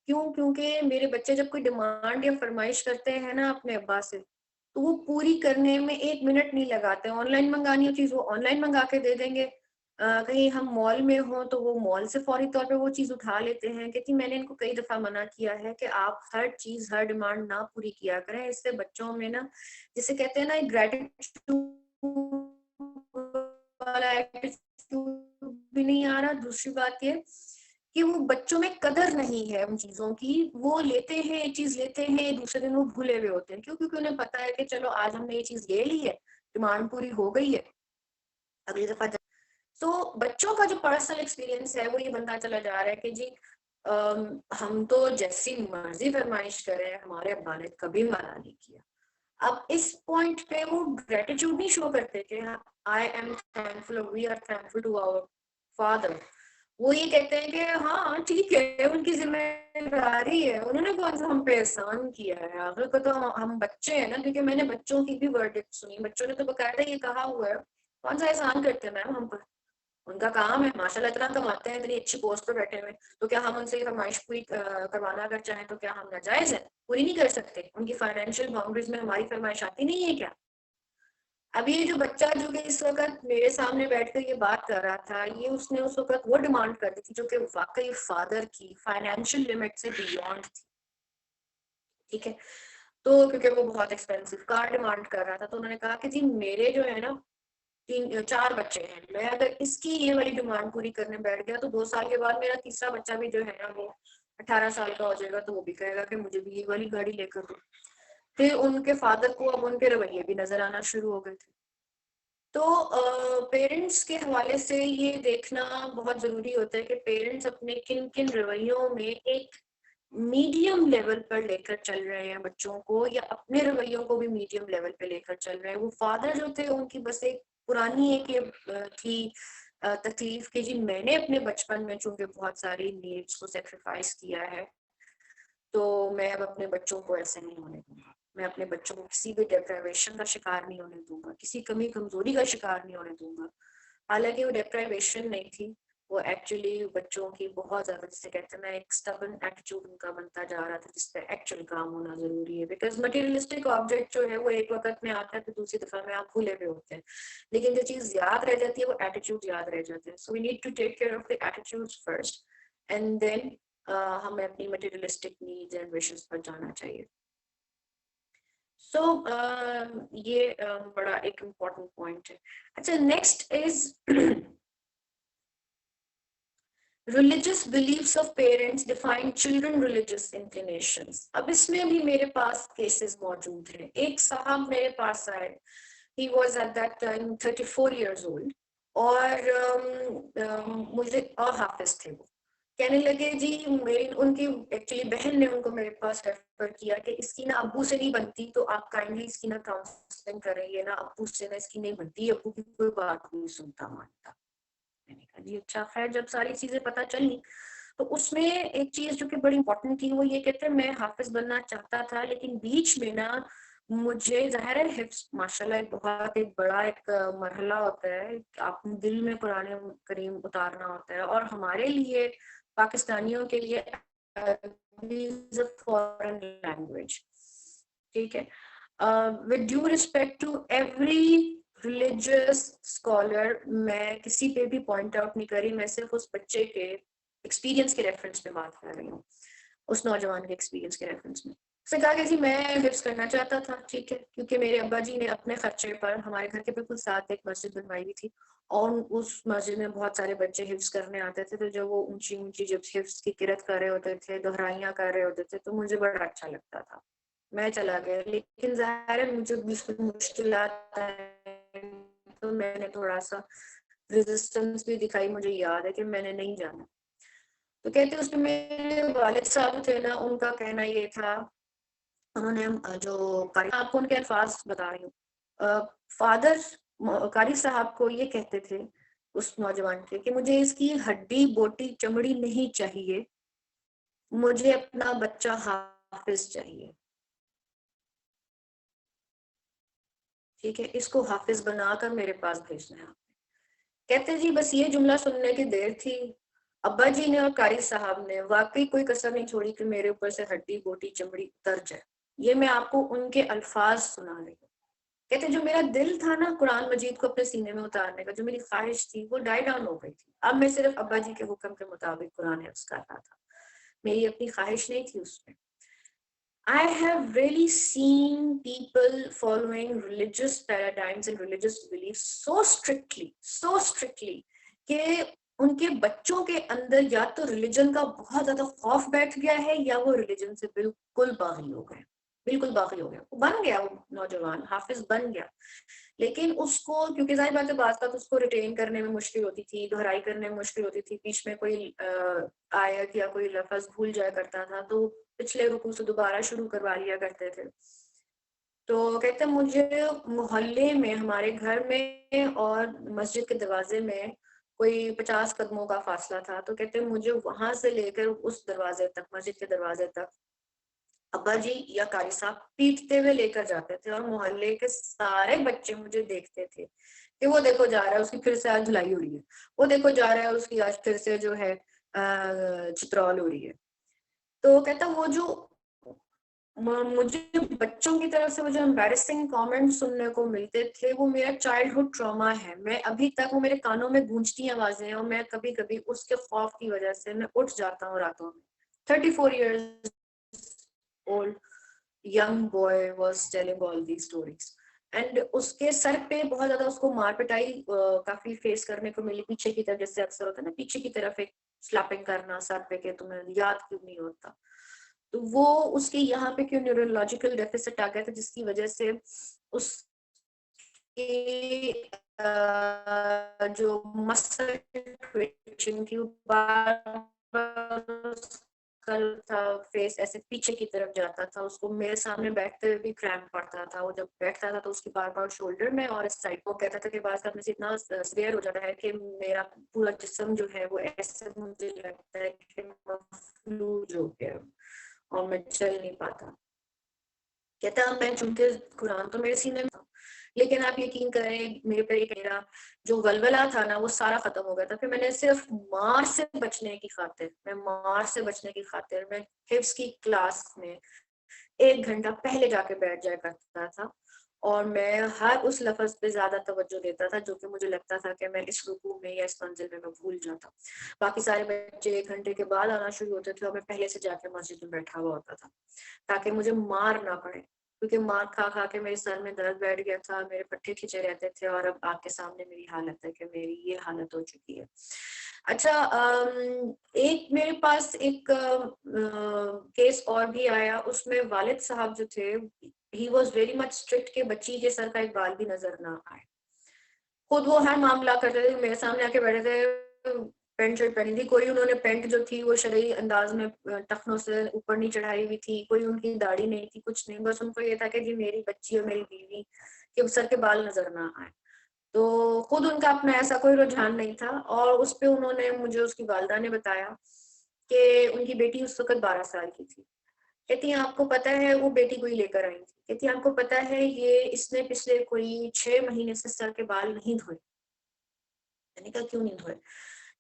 क्यों? क्योंकि मेरे बच्चे जब कोई डिमांड या फरमाइश करते हैं ना अपने अब्बा से, तो वो पूरी करने में 1 मिनट नहीं लगाते। ऑनलाइन मंगानी हो चीज, वो ऑनलाइन मंगा के दे देंगे। कहीं हम मॉल में हो तो वो मॉल से फौरी तौर पे वो चीज उठा लेते हैं। कहती मैंने इनको कई दफा मना किया है कि आप हर चीज, हर डिमांड ना पूरी किया करें, इससे बच्चों में ना, जिसे कहते हैं ना, ग्रेटिट्यूड वाला एटीट्यूड भी नहीं आ रहा। दूसरी बात ये कि वो बच्चों में कदर नहीं है उन चीजों की। वो लेते हैं, एक चीज लेते हैं, दूसरे दिन वो भूले हुए होते हैं। क्यों? क्योंकि उन्हें पता है कि चलो आज हमने ये चीज ले ली है, डिमांड पूरी हो गई है, अगली दफा। तो बच्चों का जो पर्सनल एक्सपीरियंस है वो ये बनता चला जा रहा है कि जी हम तो जैसी मर्जी फरमाइश करें, हमारे अब्बा ने कभी मना नहीं किया। अब इस पॉइंट पे वो ग्रेटिट्यूड नहीं शो करते कि I am thankful, we are thankful to our father. वो ये कहते हैं कि हाँ ठीक है, उनकी जिम्मेदारी है, उन्होंने कौन सा हम पे एहसान किया है, आखिर को तो हम बच्चे हैं ना। क्योंकि मैंने बच्चों की भी वर्डिक्ट सुनी, बच्चों ने तो बकायदा ये कहा हुआ है, कौन सा एहसान करते हैं मैम हम पर, उनका काम है, माशाल्लाह इतना कमाते हैं, इतनी अच्छी पोस्ट पर बैठे हुए, तो क्या हम उनसे फरमाइश पूरी करवाना अगर चाहें तो क्या हम नाजायज है, पूरी नहीं कर सकते? उनकी फाइनेंशियल बाउंड्रीज में हमारी फरमाइश आती नहीं है क्या? अब ये जो बच्चा जो कि इस वक्त मेरे सामने बैठकर ये बात कर रहा था, ये उसने उस वक्त वो डिमांड कर दी थी जो कि वाकई फादर की फाइनेंशियल लिमिट से बियॉन्ड थी, ठीक है। तो क्योंकि वो बहुत एक्सपेंसिव कार डिमांड कर रहा था, तो उन्होंने कहा कि जी मेरे जो है ना 4 बच्चे हैं, मैं अगर इसकी ये वाली डिमांड पूरी करने बैठ गया तो 2 साल के बाद मेरा तीसरा बच्चा भी जो है ना वो 18 साल का हो जाएगा, तो वो भी कहेगा कि मुझे भी ये वाली गाड़ी लेकर दो। फिर उनके फादर को अब उनके रवैये भी नजर आना शुरू हो गए थे। तो पेरेंट्स के हवाले से ये देखना बहुत जरूरी होता है कि पेरेंट्स अपने किन किन रवैयों में एक मीडियम लेवल पर लेकर चल रहे हैं बच्चों को, या अपने रवैयों को भी मीडियम लेवल पे लेकर चल रहे हैं। वो फादर जो थे उनकी बस एक पुरानी एक ये थी तकलीफ कि जी मैंने अपने बचपन में चूंकि बहुत सारी नीड्स को सेक्रीफाइस किया है, तो मैं अब अपने बच्चों को ऐसे नहीं होने दूंगा, मैं अपने बच्चों को किसी भी डिप्राइवेशन का शिकार नहीं होने दूंगा, किसी कमी कमजोरी का शिकार नहीं होने दूंगा। हालांकि वो डिप्राइवेशन नहीं थी, वो एक्चुअली बच्चों की बहुत ज्यादा, जिसे कहते हैं ना, एक स्टबन एटीट्यूड उनका बनता जा रहा था, जिसपे एक्चुअल काम होना जरूरी है। बिकॉज मटेरियलिस्टिक ऑब्जेक्ट जो है वो एक वक्त में आता है तो दूसरी दफा में आप भूले हुए होते हैं, लेकिन जो चीज याद रह जाती है वो एटीट्यूड याद रह जाते हैं। So we need to take care of the attitudes first, and then हमें अपनी मटेरियलिस्टिक नीड्स एंड विशेस पर जाना चाहिए। सो ये बड़ा एक इम्पोर्टेंट पॉइंट है। अच्छा, next is religious beliefs of parents define children religious inclinations। अब इसमें भी मेरे पास केसेस मौजूद हैं। एक साहब मेरे पास आए, he was at that time 34 years old, और मुझे हाफिज थे। वो कहने लगे जी, मेरी उनकी एक्चुअली बहन ने उनको मेरे पास रेफर किया कि इसकी ना अब्बू से नहीं बनती, तो आप काइंडली इसकी ना काउंसलिंग करें, ये ना अब्बू से ना इसकी नहीं बनती, अब्बू की कोई बात नहीं सुनता मानता। मैंने कहा जी अच्छा। खैर, जब सारी चीजें पता चली तो उसमें एक चीज जो कि बड़ी इंपॉर्टेंट थी, वो ये कहते हैं मैं हाफिज बनना चाहता था, लेकिन बीच में ना मुझे, जाहिर है हिफ्ज माशाल्लाह एक बहुत एक बड़ा एक मरहला होता है, आप दिल में कुरान करीम उतारना होता है, और हमारे लिए पाकिस्तानियों के लिए फॉरेन लैंग्वेज, ठीक है। With due respect to every religious scholar, मैं किसी पे भी पॉइंट आउट नहीं करी, मैं सिर्फ उस बच्चे के एक्सपीरियंस के रेफरेंस पे बात कर रही हूँ, उस नौजवान के एक्सपीरियंस के रेफरेंस में। उसने कहा कि जी मैं हिफ्स करना चाहता था, ठीक है, क्योंकि मेरे अब्बा जी ने अपने खर्चे पर हमारे घर के बिल्कुल साथ एक मस्जिद बनवाई हुई थी, और उस मस्जिद में बहुत सारे बच्चे हिफ्स करने आते थे, तो जब वो ऊंची ऊंची जब हिफ्स की किरत कर रहे होते थे, दोहराइयाँ कर रहे होते थे, तो मुझे बड़ा अच्छा लगता था, मैं चला गया। लेकिन जाहिर है मुझे मुश्किल आता है, तो मैंने थोड़ा सा रेजिस्टेंस भी दिखाई, मुझे याद है कि मैंने नहीं जाना। तो कहते उसमें मेरे वालिद साहब थे ना, उनका कहना ये था, उन्होंने जो आपको उनके अल्फाज बता रही हूँ, फादर कारी साहब को ये कहते थे उस नौजवान के कि मुझे इसकी हड्डी बोटी चमड़ी नहीं चाहिए, मुझे अपना बच्चा हाफिज चाहिए, ठीक है, इसको हाफिज बनाकर मेरे पास भेजना है। कहते जी बस ये जुमला सुनने की देर थी, अब्बा जी ने और कारी साहब ने वाकई कोई कसर नहीं छोड़ी कि मेरे ऊपर से हड्डी बोटी चमड़ी उतर जाए। ये मैं आपको उनके अल्फाज सुना रही हूँ। कहते जो मेरा दिल था ना कुरान मजीद को अपने सीने में उतारने का, जो मेरी ख्वाहिश थी, वो डाई डाउन हो गई थी। अब मैं सिर्फ अब्बा जी के हुक्म के मुताबिक कुरान हिफ्ज कर रहा था, मेरी अपनी ख्वाहिश नहीं थी उसमें। I have really seen people following religious paradigms and religious beliefs so strictly कि उनके बच्चों के अंदर या तो रिलीजन का बहुत ज्यादा खौफ बैठ गया है, या वो रिलीजन से बिल्कुल बागी हो गए, बिल्कुल बागी हो गया। वो बन गया, वो नौजवान हाफिज बन गया, लेकिन उसको, क्योंकि जाहिर बात है बात उसको रिटेन करने में मुश्किल होती थी, दोहराई करने में मुश्किल होती थी, बीच में कोई आयत या कोई लफ्ज भूल जाया करता था, तो पिछले रुकू से दोबारा शुरू करवा लिया करते थे। तो कहते मुझे मोहल्ले में, हमारे घर में और मस्जिद के दरवाजे में कोई 50 कदमों का फासला था, तो कहते मुझे वहां से लेकर उस दरवाजे तक, मस्जिद के दरवाजे तक अब्बा जी या कारी साहब पीटते हुए लेकर जाते थे, और मोहल्ले के सारे बच्चे मुझे देखते थे कि वो देखो जा रहा है, उसकी फिर से आज धुलाई हो रही है, वो देखो जा रहा है, उसकी आज फिर से जो है चित्रौल हो रही है। तो कहता वो जो मुझे बच्चों की तरफ से वो जो एम्बैरेसिंग कमेंट सुनने को मिलते थे, वो मेरा चाइल्डहुड ट्रॉमा है। मैं अभी तक, वो मेरे कानों में गूंजती आवाजें हैं, और मैं कभी कभी उसके खौफ की वजह से मैं उठ जाता हूँ रातों में। 34 years old young boy was telling all these stories, and उसके सर पे बहुत ज्यादा उसको मार पिटाई काफी फेस करने को मिली, पीछे की तरफ, जैसे अक्सर होता है ना, पीछे की तरफ एक स्लैपिंग करना सर पे कि तुम्हें याद क्यों नहीं होता। तो वो उसके यहाँ पे क्यों न्यूरोलॉजिकल डेफिसिट आ गया था, जिसकी वजह से उसके जो मसल ट्विचिंग थी, कल था, फेस ऐसे पीछे की तरफ जाता था, उसको मेरे सामने बैठते हुए भी क्रैम्प पड़ता था, वो जब बैठता था तो उसकी बार बार शोल्डर में और इस साइड को कहता था कि बात करने से इतना सीवियर हो जाता है कि मेरा पूरा जिस्म जो है वो ऐसे, मुझे लगता है कि फ्लूज हो गया और मैं चल नहीं पाता। कहता मैं चूंकि कुरान तो मेरे सीने में था, लेकिन आप यकीन करें मेरे पे एक मेरा जो वलवला था ना वो सारा खत्म हो गया था। फिर मैंने सिर्फ मार से बचने की खातिर मैं हिफ्स की क्लास में 1 घंटा पहले जाके बैठ जाया करता था और मैं हर उस लफ्ज़ पे ज़्यादा तवज्जो देता था जो कि मुझे लगता था कि मैं इस रुकू में या इस मंज़िल में मैं भूल जाता। बाकी सारे बच्चे 1 घंटे के बाद आना शुरू होते थे और मैं पहले से जाके मस्जिद में बैठा हुआ होता था, ताकि मुझे मार ना पड़े। क्योंकि मार खा-खा के मेरे सर में दर्द बैठ गया था, मेरे पट्टे खींचे रहते थे और अब आपके सामने मेरी हालत है कि मेरी ये हालत हो चुकी है। अच्छा एक मेरे पास एक केस और भी आया, उसमें वालिद साहब जो थे, he was very much strict कि बच्ची के सर का एक बाल भी नज़र ना आए। खुद वो हर मामला करते थे, मेरे सामने आके बैठे थे, पैंट शर्ट पहनी थी, कोई उन्होंने पैंट जो थी वो शरई अंदाज में टखनों से ऊपर नहीं चढ़ाई हुई थी, कोई उनकी दाढ़ी नहीं थी, कुछ नहीं, बस उनको ये था कि जी मेरी बच्ची और मेरी बीवी के सर के बाल नज़र ना आए। तो खुद उनका अपना ऐसा कोई रुझान नहीं था और उस पे उन्होंने मुझे उसकी वालिदा ने बताया कि उनकी बेटी उस वक़्त 12 साल की थी। कहती हैं आपको पता है वो बेटी को ही लेकर आई थी। कहती है आपको पता है ये इसने पिछले कोई 6 महीने से सर के बाल नहीं धोए। मैंने कहा क्यों नहीं धोए?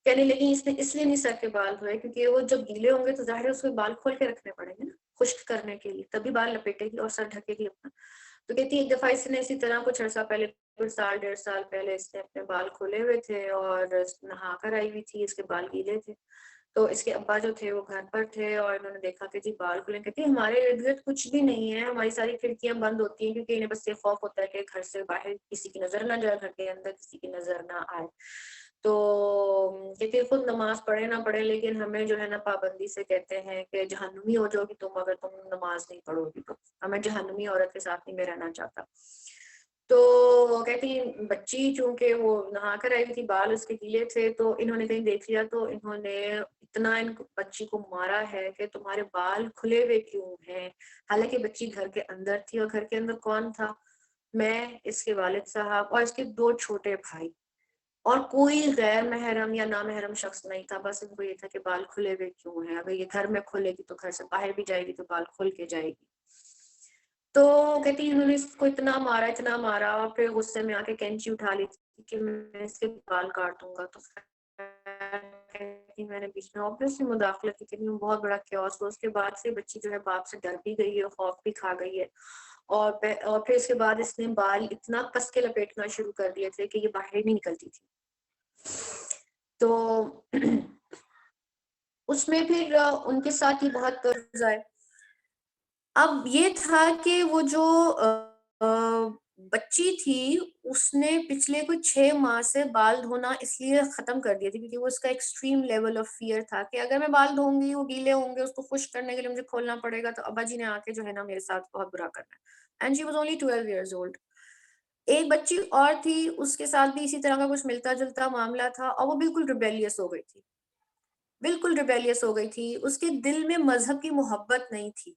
कहने लगी इसने इसलिए नहीं सर के बाल धोए क्योंकि वो जब गीले होंगे तो ज़ाहिर है उसके बाल खोल के रखने पड़ेंगे ना, खुश्क करने के लिए, तभी बाल लपेटेगी और सर ढकेगी अपना। तो कहती है एक दफ़ा इसने इसी तरह कुछ अर्सा पहले, कुछ साल डेढ़ साल पहले इसने अपने बाल खोले हुए थे और नहा कर आई हुई थी, इसके बाल गीले थे। तो इसके अब्बा जो थे वो घर पर थे और इन्होंने देखा कि जी बाल खुले। कहती है हमारे इर्द-गिर्द कुछ भी नहीं है, हमारी सारी खिड़कियाँ बंद होती हैं क्योंकि इन्हें बस ये खौफ होता है कि घर से बाहर किसी की नज़र ना जाए, घर के अंदर किसी की नज़र ना आए। तो कहती है खुद नमाज़ पढ़े ना पढ़े लेकिन हमें जो है ना पाबंदी से कहते हैं कि जहन्नुमी हो जाओगी तुम अगर तुम नमाज़ नहीं पढ़ोगी तो। हमें जहन्नुमी औरत के साथ नहीं मैं रहना चाहता। तो कहती बच्ची चूँकि वो नहा कर आई हुई थी, बाल उसके गीले थे तो इन्होंने कहीं देख लिया तो इन्होंने इतना इन बच्ची को मारा है कि तुम्हारे बाल खुले हुए क्यों हैं? हालाँकि बच्ची घर के अंदर थी और घर के अंदर कौन था? मैं, इसके वालिद साहब और इसके 2 छोटे भाई और कोई गैर महरम या नामहरम शख्स नहीं था। बस इनको ये था कि बाल खुले हुए क्यों हैं? अगर ये घर में खोलेगी तो घर से बाहर भी जाएगी तो बाल खोल के जाएगी। तो कहती है उन्होंने इसको इतना मारा और फिर गुस्से में आके कैंची उठा ली थी कि मैं इसके बाल काट दूँगा। तो कहती मैंने बीच में ऑब्वियसली मुदाखलत की थी, बहुत बड़ा chaos हुआ। उसके बाद से बच्ची जो है बाप से डर भी गई है, खौफ भी खा गई है और फिर इसके बाद इसने बाल इतना कस के लपेटना शुरू कर दिए थे कि ये बाहर ही नहीं निकलती थी। तो उसमें फिर उनके साथ ही बहुत तर्ज़ आए। अब ये था कि वो जो बच्ची थी, उसने पिछले कुछ 6 माह से बाल धोना इसलिए ख़त्म कर दिए थे क्योंकि वो उसका एक्सट्रीम लेवल ऑफ फ़ियर था कि अगर मैं बाल धोऊँगी, वो गीले होंगे, उसको खुश्क करने के लिए मुझे खोलना पड़ेगा, तो अब्बा जी ने आके जो है ना मेरे साथ बहुत बुरा करना है। And she was only 12 years old. एक बच्ची और थी, उसके साथ भी इसी तरह का कुछ मिलता-जुलता मामला था और वो बिल्कुल रिबेलियस हो गई थी। बिल्कुल रिबेलियस हो गई थी, उसके दिल में मज़हब की मोहब्बत नहीं थी।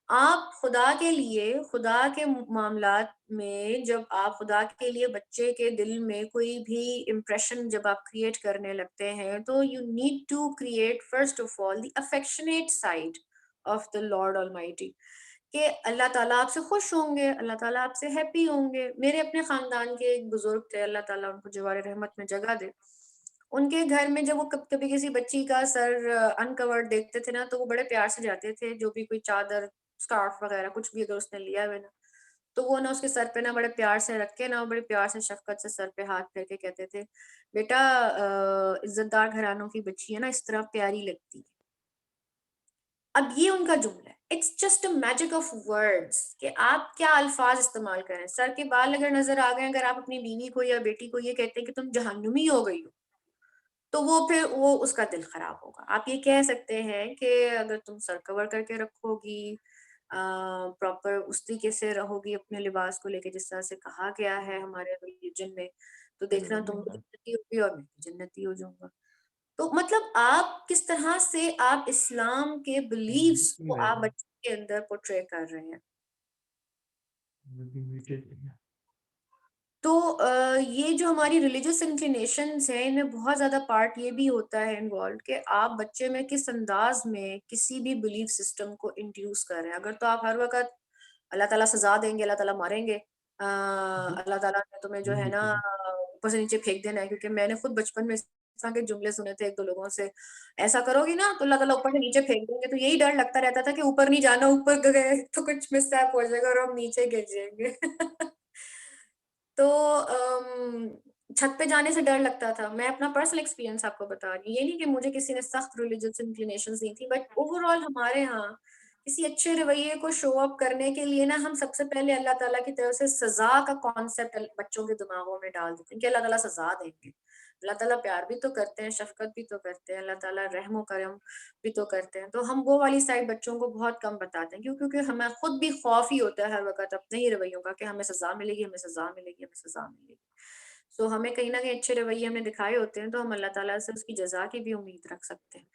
आप खुदा के लिए, खुदा के मामलात में जब आप खुदा के लिए बच्चे के दिल में कोई भी इम्प्रेशन जब आप क्रिएट करने लगते हैं, तो you need to create first of all the affectionate side of the lord almighty कि अल्लाह ताला आपसे खुश होंगे, अल्लाह ताला आपसे हैप्पी होंगे। मेरे अपने खानदान के एक बुजुर्ग थे, अल्लाह ताला उनको जवार रहमत में जगह दे। उनके घर में जब वो कभी किसी बच्ची का सर अनकवर्ड देखते थे ना, तो वो बड़े प्यार से जाते थे, जो भी कोई चादर, स्कार्फ वगैरह कुछ भी अगर उसने लिया हुआ है ना, तो वो ना उसके सर पे ना बड़े प्यार से रख के ना, बड़े प्यार से शफ़क़त से सर पे हाथ फेर के कहते थे, "बेटा इज़्ज़तदार घरानों की बच्ची है ना, इस तरह प्यारी लगती है।" अब ये उनका जुमला है। It's just a magic of words कि आप क्या अल्फाज इस्तेमाल करें। सर के बाल अगर नज़र आ गए, अगर आप अपनी बीवी को या बेटी को ये कहते हैं कि तुम जहन्नुमी हो गई हो, तो वो फिर वो उसका दिल खराब होगा। आप ये कह सकते हैं कि अगर तुम सर कवर करके रखोगी, प्रॉपर उस तरीके से रहोगी अपने लिबास को लेके जिस तरह से कहा गया है हमारे रिलीजन में, तो देखना तुम भी जन्नती होगी और मैं भी जन्नती हो जाऊँगा। तो मतलब आप किस तरह से आप इस्लाम के बिलीव्स को आप बच्चे के अंदर पोर्ट्रे कर रहे हैं। तो ये जो हमारी रिलीजियस इंक्लिनेशंस हैं, इनमें बहुत ज़्यादा पार्ट ये भी होता है इन्वॉल्व्ड कि आप बच्चे में किस अंदाज़ में किसी भी बिलीफ सिस्टम को इंड्यूस कर रहे हैं। अगर तो आप हर वक़्त अल्लाह ताला सज़ा देंगे, अल्लाह ताला मारेंगे, अल्लाह ताला ने तुम्हें जो है ना ऊपर से नीचे फेंक देना है, क्योंकि मैंने खुद बचपन में इस तरह के जुमले सुने थे एक दो लोगों से, ऐसा करोगी ना तो अल्लाह ताला ऊपर से नीचे फेंक देंगे। तो यही डर लगता रहता था कि ऊपर नहीं जाना, ऊपर गए तो कुछ मिसहैप हो जाएगा और हम नीचे गिर जाएंगे। तो छत पे जाने से डर लगता था। मैं अपना पर्सनल एक्सपीरियंस आपको बता रही हूँ। ये नहीं कि मुझे किसी ने सख्त रिलीजियस इंक्लिनेशंस दी थी, बट ओवरऑल हमारे यहाँ किसी अच्छे रवैये को शो अप करने के लिए ना हम सबसे पहले अल्लाह ताला की तरफ से सजा का कॉन्सेप्ट बच्चों के दिमागों में डाल देते हैं कि अल्लाह ताला सजा देंगे। अल्लाह ताला प्यार भी तो करते हैं, शफकत भी तो करते हैं, अल्लाह ताला रहम करम भी तो करते हैं। तो हम वो वाली साइड बच्चों को बहुत कम बताते हैं, क्यों? क्योंकि हमें खुद भी खौफ ही होता है हर वक़्त अपने ही रवैयों का कि हमें सज़ा मिलेगी, हमें सज़ा मिलेगी, हमें सज़ा मिलेगी। सो हमें कहीं न कहीं अच्छे रवैये हमने दिखाए होते हैं, तो हम अल्लाह ताला से उसकी जज़ा की भी उम्मीद रख सकते हैं।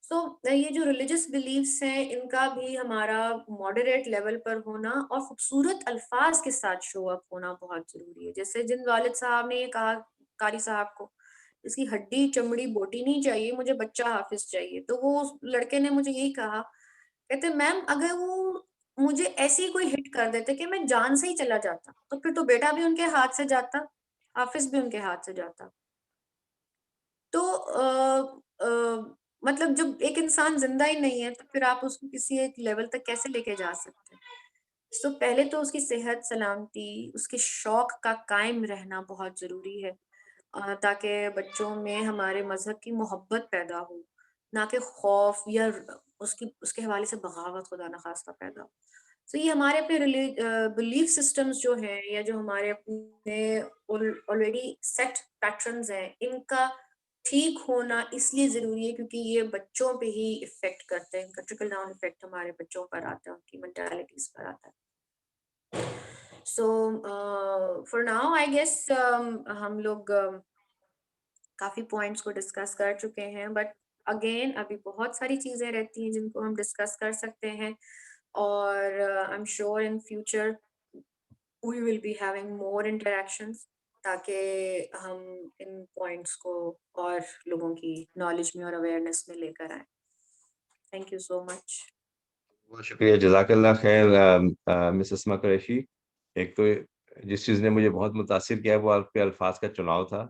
सो ये जो रिलीजियस बिलीफ्स हैं, इनका भी हमारा मॉडरेट लेवल पर होना और खूबसूरत अल्फाज के साथ शो अप होना बहुत ज़रूरी है। जैसे जिन वालिद साहब ने ये कहा कारी साहब को, इसकी हड्डी, चमड़ी, बोटी नहीं चाहिए, मुझे बच्चा हाफ़िज़ चाहिए। तो वो उस लड़के ने मुझे यही कहा, कहते मैम अगर वो मुझे ऐसे ही कोई हिट कर देते कि मैं जान से ही चला जाता, तो फिर तो बेटा भी उनके हाथ से जाता, हाफ़िज़ भी उनके हाथ से जाता। तो मतलब जब एक इंसान ज़िंदा ही नहीं है, तो फिर आप उसको किसी एक लेवल तक कैसे लेके जा सकते हैं? सो पहले तो उसकी सेहत, सलामती, उसके शौक का कायम रहना बहुत ज़रूरी है, ताकि बच्चों में हमारे मज़हब की मोहब्बत पैदा हो, ना कि खौफ या उसकी उसके हवाले से बगावत खुदा ना ख़ास्ता पैदा हो। सो ये हमारे अपने बिलीफ सिस्टम्स जो हैं या जो हमारे अपने ऑलरेडी सेट पैटर्न्स हैं, इनका ठीक होना इसलिए ज़रूरी है क्योंकि ये बच्चों पे ही इफ़ेक्ट करते हैं, इनका ट्रिकल डाउन इफ़ेक्ट हमारे बच्चों पर आता है, उनकी मेंटालिटीज़ पर आता है। So for now I guess हम लोग काफ़ी पॉइंट्स को डिस्कस कर चुके हैं, बट अगेन अभी बहुत सारी चीज़ें रहती हैं जिनको हम डिस्कस कर सकते हैं, और I am sure in future we will be having more interactions, ताकि हम इन पॉइंट्स को और लोगों की नॉलेज में और अवेयरनेस में लेकर आएँ। Thank you so much. बहुत शुक्रिया, जज़ाकल्लाह खैर मिस अस्मा कुरैशी। एक तो जिस चीज़ ने मुझे बहुत मुतासिर किया है वो आपके अल्फाज का चुनाव था।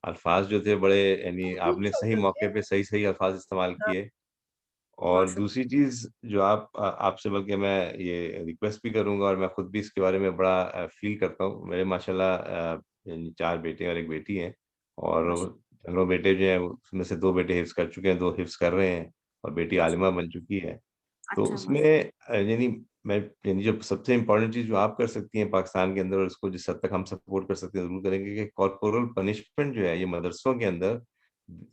अल्फाज जो थे बड़े यानी आपने सही मौके पे सही-सही अल्फाज इस्तेमाल हाँ, किए। बहुत और शुक्रिया। दूसरी चीज़ जो आपसे बल्कि मैं ये रिक्वेस्ट भी करूँगा और मैं खुद भी इसके बारे में बड़ा फ़ील करता हूँ। मेरे माशाल्लाह यानी 4 बेटे और 1 बेटी है, और माशा दोनों बेटे जो हैं उसमें से 2 बेटे हिफ़्ज़ कर चुके हैं, 2 हिफ़्ज़ कर रहे हैं और बेटी माशा आलिमा बन चुकी है। तो अच्छा उसमें माशा यानी मैं यानी जो सबसे इम्पोर्टेंट चीज़ जो आप कर सकती हैं पाकिस्तान के अंदर और इसको जिस हद तक हम सपोर्ट कर सकते हैं ज़रूर करेंगे कि कॉर्पोरल पनिशमेंट जो है ये मदरसों के अंदर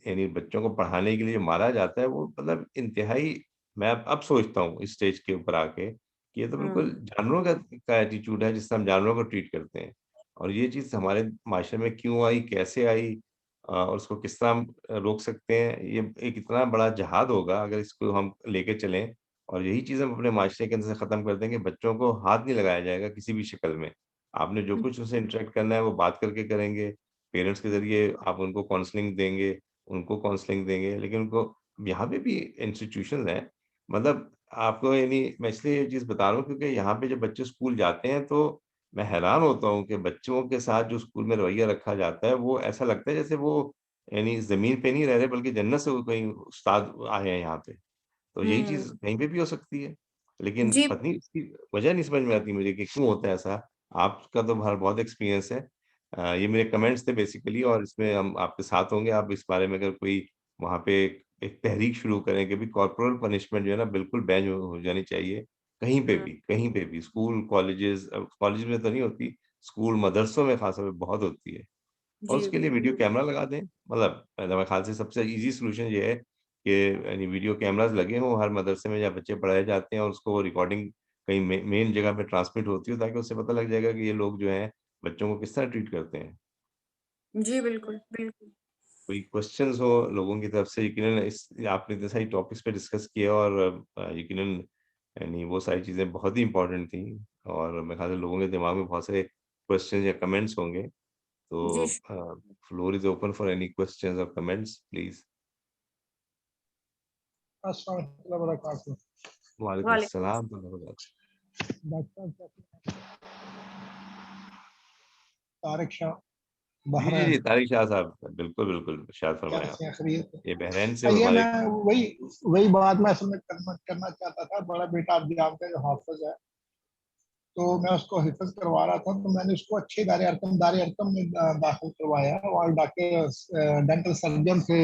यानी बच्चों को पढ़ाने के लिए जो मारा जाता है वो मतलब इंतहाई, मैं अब सोचता हूँ इस स्टेज के ऊपर आके कि ये तो हुँ, बिल्कुल जानवरों का एटीट्यूड है जिससे हम जानवरों को ट्रीट करते हैं। और ये चीज़ हमारे माशरे में क्यों आई, कैसे आई, और उसको किस तरह हम रोक सकते हैं, ये एक इतना बड़ा जहाद होगा अगर इसको हम लेके चलें। और यही चीज़ हम अपने माशरे के अंदर से खत्म कर देंगे, बच्चों को हाथ नहीं लगाया जाएगा किसी भी शक्ल में। आपने जो हुँ, कुछ उनसे इंटरेक्ट करना है वो बात करके करेंगे, पेरेंट्स के ज़रिए आप उनको काउंसलिंग देंगे, उनको काउंसलिंग देंगे, लेकिन उनको यहाँ पे भी इंस्टीट्यूशंस हैं, मतलब आपको यानी मैं इसलिए ये चीज़ बता रहा हूँ क्योंकि यहाँ पे जब बच्चे स्कूल जाते हैं तो मैं हैरान होता हूँ कि बच्चों के साथ जो स्कूल में रवैया रखा जाता है, वो ऐसा लगता है जैसे वो यानी ज़मीन पे नहीं रह रहे बल्कि जन्नत से वो कहीं उस्ताद आए हैं यहाँ पे। तो यही हुँ। चीज़ कहीं पे भी हो सकती है। लेकिन जी, पता नहीं इसकी वजह नहीं समझ में आती मुझे कि क्यों होता है ऐसा? आपका तो बहुत एक्सपीरियंस है। ये मेरे कमेंट्स थे बेसिकली और इसमें हम आपके साथ होंगे। आप इस बारे में अगर कोई वहाँ पे एक तहरीक शुरू करें कि भई कॉर्पोरल पनिशमेंट जो है ना बिल्कुल बैन हो जानी चाहिए। हुँ, कहीं पे भी स्कूल, कॉलेजेस, कॉलेज में तो नहीं होती, स्कूल, मदरसों में खास तौर पे बहुत होती है। और जी, उसके लिए वीडियो कैमरा लगा दें। मतलब मेरे ख़्याल से सबसे ईज़ी सॉल्यूशन ये है कि यानी वीडियो कैमराज़ लगे हों हर मदरसे में जहाँ बच्चे पढ़ाए जाते हैं और उसको रिकॉर्डिंग कहीं मेन जगह पे ट्रांसमिट होती हो ताकि उससे पता लग जाएगा कि ये लोग जो हैं बच्चों को किस तरह ट्रीट करते हैं। जी, बिल्कुल, बिल्कुल। कोई क्वेश्चन्स हो लोगों की तरफ से, यकीनन इस आपने इतने सारी टॉपिक्स पे डिस्कस किया और यकीनन यानी वो सारी चीज़ें बहुत ही इम्पोर्टेंट थी और मेरे ख़्याल से लोगों के दिमाग में बहुत सारे क्वेश्चन्स या कमेंट्स होंगे। जी, तो floor is open for any questions और कमेंट्स प्लीज़। अस्सलाम वालेकुम वबरकातुहू। वालेकुम वालेकुम अस्सलाम व रहमतुल्लाह। डॉक्टर साहब तारिक शाह जी बहरैन, तारिक शाह साहब, बिल्कुल बिल्कुल शायद फरमाया आप। कैसे हैं, खैरियत है? ये बहरैन से ये हमारे। मैं वही वही बात मैं असल में करना चाहता था। बड़ा बेटा आप जानते हैं जो हाफिज है, तो मैं उसको हिफज करवा रहा था, तो मैंने उसको अच्छे दार अरकम में दाखिल करवाया, और डॉक्टर डेंटल सर्जन थे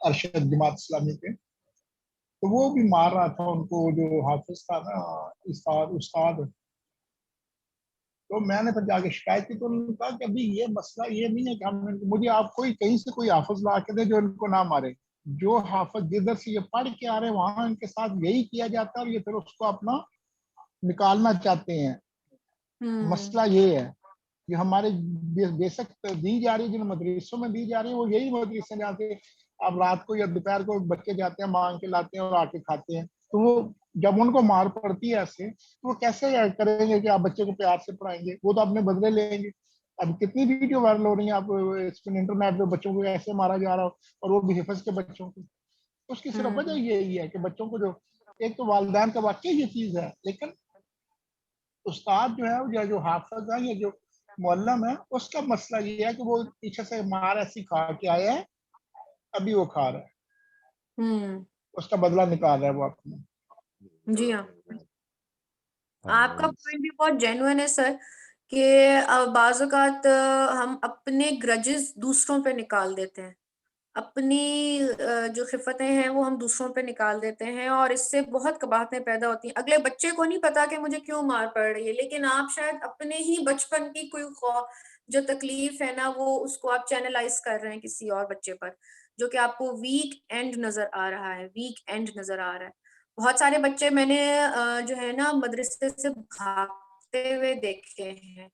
अरशद जमात इस्लामी के। तो वो भी मार रहा था उनको, जो हाफिज था ना, उस्ताद उस्ताद। तो मैंने फिर जाके शिकायत की, तो उन्होंने कहा कि अभी ये मसला ये नहीं है कि हम, मुझे आप कोई कहीं से कोई हाफिज ला के दे जो इनको ना मारे। जो हाफिज जिधर से ये पढ़ के आ रहे हैं वहां इनके साथ यही किया जाता है, और ये फिर उसको अपना निकालना चाहते हैं। मसला ये है, ये हमारे बेशक दी जा रही है, जिन मदरसों में दी जा रही है, वो यही मदरसे जहाँ से अब रात को या दोपहर को बच्चे जाते हैं, मांग के लाते हैं और आके खाते हैं। तो वो जब उनको मार पड़ती है ऐसे, तो वो कैसे करेंगे कि आप बच्चे को प्यार से पढ़ाएंगे? वो तो अपने बदले लेंगे। अब कितनी वीडियो वायरल हो रही है, आप इसमें इंटरनेट पे बच्चों को ऐसे मारा जा रहा हो, और वो भी हिफज के बच्चों को। तो उसकी सिर्फ वजह यही है कि बच्चों को जो, एक तो वालिदैन का वाकई ये चीज है, लेकिन उस्ताद जो है, या जो हाफिज है, या जो मुअल्लिम है, उसका मसला ये है कि वो पीछे से मार ऐसी खा के आया है, अभी वो खा रहा है, उसका बदला निकाल रहा है वो अपना। जी हाँ, आपका हाँ, पॉइंट भी बहुत जेन्युइन है सर, कि बाज़ औक़ात हम अपने ग्रजेस दूसरों पे निकाल देते हैं। अपनी जो खिफ़्फ़तें हैं वो हम दूसरों पे निकाल देते हैं, और इससे बहुत कबाहतें पैदा होती हैं। अगले बच्चे को नहीं पता कि मुझे क्यों मार पड़ रही है, लेकिन आप शायद अपने ही बचपन की कोई जो तकलीफ़ है ना, वो उसको आप चैनलाइज़ कर रहे हैं किसी और बच्चे पर, जो कि आपको वीक एंड नज़र आ रहा है, वीक एंड नज़र आ रहा है। बहुत सारे बच्चे मैंने जो है ना मदरसे से भागते हुए देखे हैं,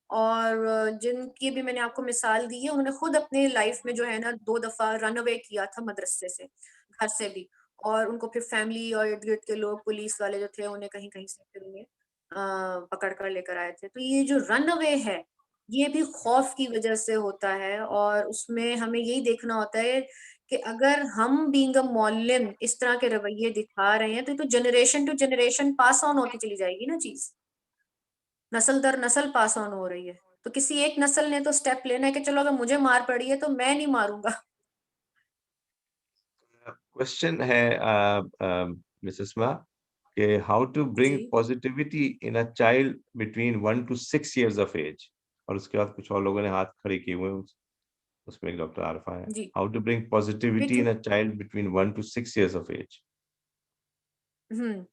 और जिनकी भी मैंने आपको मिसाल दी है, उन्होंने खुद अपनी लाइफ में जो है ना 2 दफ़ा रन अवे किया था मदरसे से, घर से भी, और उनको फिर फैमिली और इर्द-गिर्द के लोग, पुलिस वाले जो थे, उन्हें कहीं-कहीं से फिर उन्हें पकड़ कर लेकर आए थे। तो ये जो रन अवे है, ये भी खौफ की वजह से होता है, और उसमें हमें यही देखना होता है कि अगर हम बीइंग अ मौल्लिम इस तरह के रवैये दिखा रहे हैं, तो ये तो generation to generation pass on होती चली जाएगी ना चीज़। नस्ल दर नस्ल पास ऑन हो रही है। तो किसी एक नस्ल ने तो स्टेप लेना है कि चलो अगर मुझे मार पड़ी है तो मैं नहीं मारूँगा। क्वेश्चन है मिसेस मा, कि हाउ टू जी, bring positivity in a child between 1 to 6 years of age. और उसके बाद कुछ और लोगों ने हाथ खड़े किए हुए हैं, उसमें एक डॉक्टर आरफा है। जी। How to bring positivity in देखिए, a child between 1 to 6 years of age. हुँ,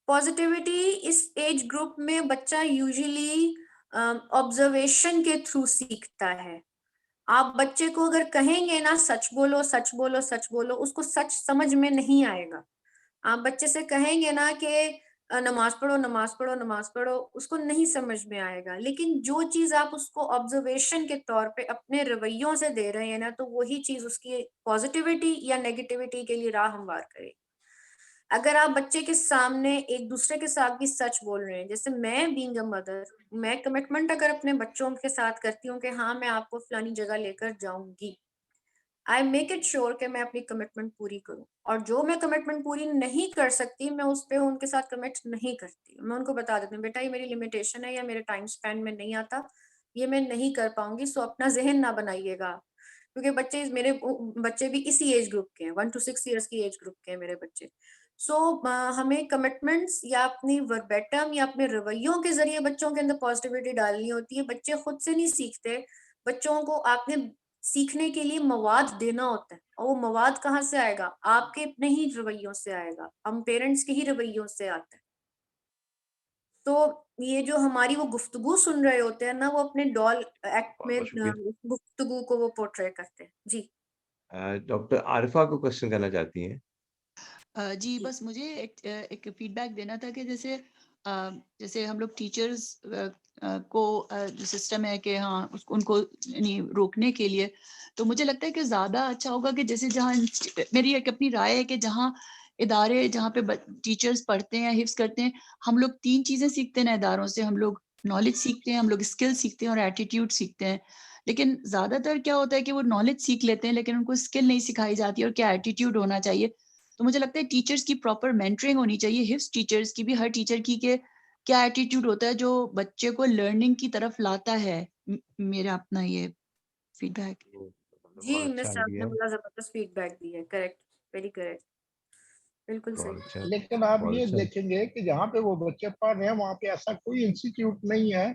पॉज़िटिविटी इस एज ग्रुप में बच्चा यूजुअली ऑब्जर्वेशन के थ्रू सीखता है। आप बच्चे को अगर कहेंगे ना सच बोलो, सच बोलो, सच बोलो, उसको सच समझ में नहीं आएगा। आप बच्चे से कहेंगे ना कि नमाज़ पढ़ो, नमाज़ पढ़ो, नमाज़ पढ़ो, उसको नहीं समझ में आएगा। लेकिन जो चीज़ आप उसको ऑब्जर्वेशन के तौर पे अपने रवैयों से दे रहे हैं ना, तो वही चीज़ उसकी पॉज़िटिविटी या नेगेटिविटी के लिए राह हमवार करेगी। अगर आप बच्चे के सामने एक दूसरे के साथ भी सच बोल रहे हैं, जैसे मैं बीइंग अ मदर, मैं कमिटमेंट अगर अपने बच्चों के साथ करती हूँ कि हाँ, मैं आपको फलानी जगह लेकर जाऊँगी। आई मेक इट श्योर कि मैं अपनी कमिटमेंट पूरी करूँ, और जो मैं कमिटमेंट पूरी नहीं कर सकती, मैं उस पे उनके साथ कमिट नहीं करती। मैं उनको बता देती हूँ, बेटा ये मेरी लिमिटेशन है या मेरे टाइम स्पैन में नहीं आता, ये मैं नहीं कर पाऊँगी, सो अपना ज़हन ना बनाइएगा आप। क्योंकि बच्चे भी इसी एज ग्रुप के हैं, 1 to 6 ईयर्स की एज ग्रुप के हैं मेरे बच्चे। सो हमें कमिटमेंट्स या अपनी वर्बेटम या अपने रवैयों के ज़रिए बच्चों के अंदर पॉजिटिविटी डालनी होती है। बच्चे खुद से नहीं सीखते, बच्चों को आपने सीखने के लिए मवाद देना होता है, और वो मवाद कहाँ से आएगा? आपके अपने ही रवैयों से आएगा, हम पेरेंट्स के ही रवैयों से आता है। तो ये जो हमारी वो गुफ्तगू सुन रहे होते हैं ना, वो अपने डॉल एक्ट बहुत में बहुत शुक्रिया। गुफ्तगू को वो पोर्ट्रे करते हैं। जी, डॉक्टर आरिफा को क्वेश्चन करना चाहती हैं। जी, जी, बस मुझे एक फीडबैक देना था कि जैसे हम लोग टीचर्स को जो सिस्टम है कि हाँ उनको यानी रोकने के लिए, तो मुझे लगता है कि ज़्यादा अच्छा होगा कि जैसे जहाँ मेरी एक अपनी राय है कि जहाँ इदारे जहाँ पे टीचर्स पढ़ते हैं, हिफ्स करते हैं, हम लोग 3 चीज़ें सीखते हैं ना इदारों से। हम लोग नॉलेज सीखते हैं, हम लोग स्किल सीखते हैं और एटीट्यूड सीखते हैं। लेकिन ज़्यादातर क्या होता है कि वो नॉलेज सीख लेते हैं लेकिन उनको स्किल नहीं सिखाई जाती और क्या एटीट्यूड होना चाहिए। तो मुझे लगता है टीचर्स की प्रॉपर मेंटरिंग होनी चाहिए, हिफ्स टीचर्स की भी, हर टीचर की, के क्या एटीट्यूड होता है जो बच्चे को लर्निंग की तरफ लाता है, मेरा अपना ये फीडबैक। जी बहुत मिस अच्छा आपने दिया, बड़ा जबरदस्त फीडबैक दी है, करेक्ट, वेरी करेक्ट, बिल्कुल बहुत सही। अच्छा, लेकिन आप बहुत ये अच्छा। देखेंगे कि जहाँ पे वो बच्चे पढ़ रहे हैं वहाँ पे ऐसा कोई इंस्टीट्यूट नहीं है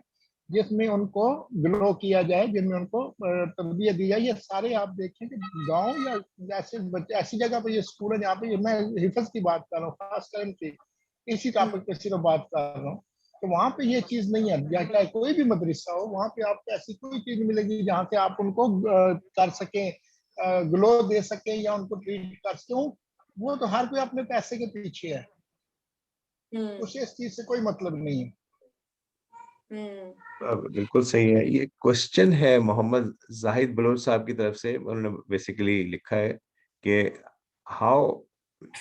जिसमें उनको ग्रो किया जाए, जिनमें उनको तरबियत दी जाए। ये सारे आप देखें कि गांव या ऐसे बच्चे ऐसी जगह पे ये स्कूल है जहाँ पे मैं हिफज की बात कर रहा हूँ, खास कर की इसी टॉपिक पे सिर्फ बात कर रहा हूँ। तो वहाँ पे ये चीज नहीं है, या चाहे कोई भी मदरसा हो वहाँ पे आपको ऐसी कोई चीज नहीं मिलेगी जहाँ से आप उनको कर सकें, ग्लो दे सकें या उनको ट्रीट कर सकें। वो तो हर कोई अपने पैसे के पीछे है, हम्म उसे इस चीज से कोई मतलब नहीं है। बिल्कुल सही है। ये क्वेश्चन है मोहम्मद जाहिद बलोच साहब की तरफ से, उन्होंने बेसिकली लिखा है कि how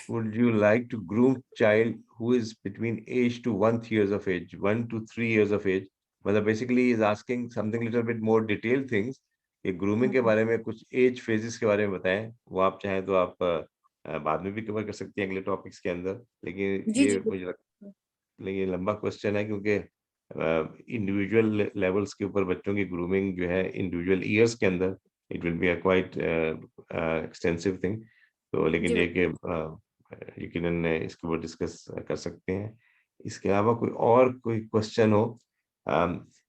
would you like to groom child who is between age to 1 years of age, 1 to 3 years of age? मतलब basically is asking something little bit more detailed things कि grooming के बारे में कुछ एज फेजेस के बारे में बताएं। वो आप चाहें तो आप बाद में भी कवर कर सकते हैं अगले टॉपिक्स के अंदर, लेकिन जी जी ये मुझे लेकिन ये लंबा क्वेश्चन है क्योंकि इंडिविजुअल लेवल्स के ऊपर बच्चों की ग्रूमिंग जो है इंडिविजुअल ईयर्स के अंदर it will be a quite extensive thing. तो लेकिन जी ये कि यकीनन इसके ऊपर डिस्कस कर सकते हैं। इसके अलावा कोई क्वेश्चन हो।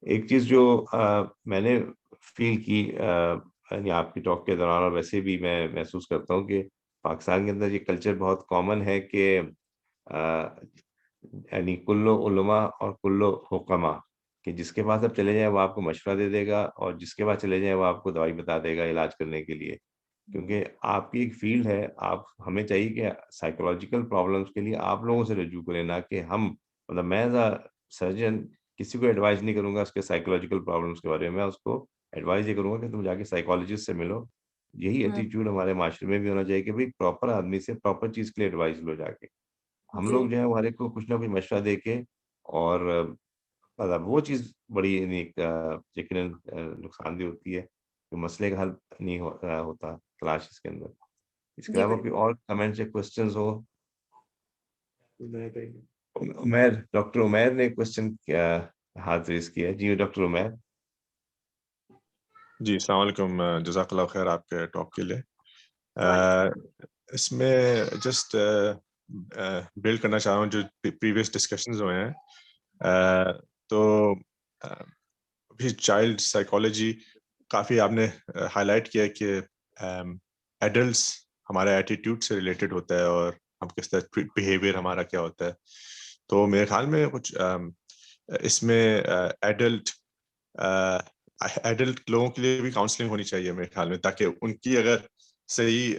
एक चीज जो मैंने फील की यानी आपकी टॉक के दौरान और वैसे भी मैं महसूस करता हूँ कि पाकिस्तान के अंदर ये कल्चर बहुत कॉमन है कि यानी कुल्लो उलमा और कुल्लो हुक्मा, कि जिसके पास आप चले जाएं वो आपको मशवरा दे देगा और जिसके पास चले जाएं वो आपको दवाई बता देगा इलाज करने के लिए। क्योंकि आपकी एक फील्ड है, आप हमें चाहिए कि साइकोलॉजिकल प्रॉब्लम्स के लिए आप लोगों से रजू करें, ना कि हम मतलब मैं एज अ सर्जन किसी को एडवाइस नहीं करूंगा उसके साइकोलॉजिकल प्रॉब्लम्स के बारे में। मैं उसको एडवाइस ये करूंगा कि तुम जाके साइकोलॉजिस्ट से मिलो। यही एटीट्यूड हमारे माशरे में भी होना चाहिए कि भाई प्रॉपर आदमी से प्रॉपर चीज के लिए एडवाइस लो जाके। हम जी लोग जो है हमारे को कुछ ना कुछ मशवरा दे के और मतलब वो चीज बड़ी यानी यकीनन नुकसानदेह होती है, तो मसले का हल नहीं होता क्लास के अंदर। इसके जी अलावा कोई बिल्कुल। और कमेंट्स या क्वेश्चंस हो? उमैर, डॉक्टर उमैर ने क्वेश्चन किया, हाथ रेज किया। जी डॉक्टर उमैर। जी अस्सलाम वालेकुम, जज़ाकल्लाह खैर आपके टॉक के लिए। वालेकुम। इसमें जस्ट बिल्ड करना चाह रहा हूँ जो प्रीवियस डिस्कशंस हुए हैं। तो अभी चाइल्ड साइकोलॉजी काफ़ी आपने हाईलाइट किया कि एडल्ट्स हमारे एटीट्यूड से रिलेटेड होता है और हम किस तरह बिहेवियर हमारा क्या होता है। तो मेरे ख्याल में कुछ इसमें एडल्ट लोगों के लिए भी काउंसलिंग होनी चाहिए मेरे ख्याल में, ताकि उनकी अगर सही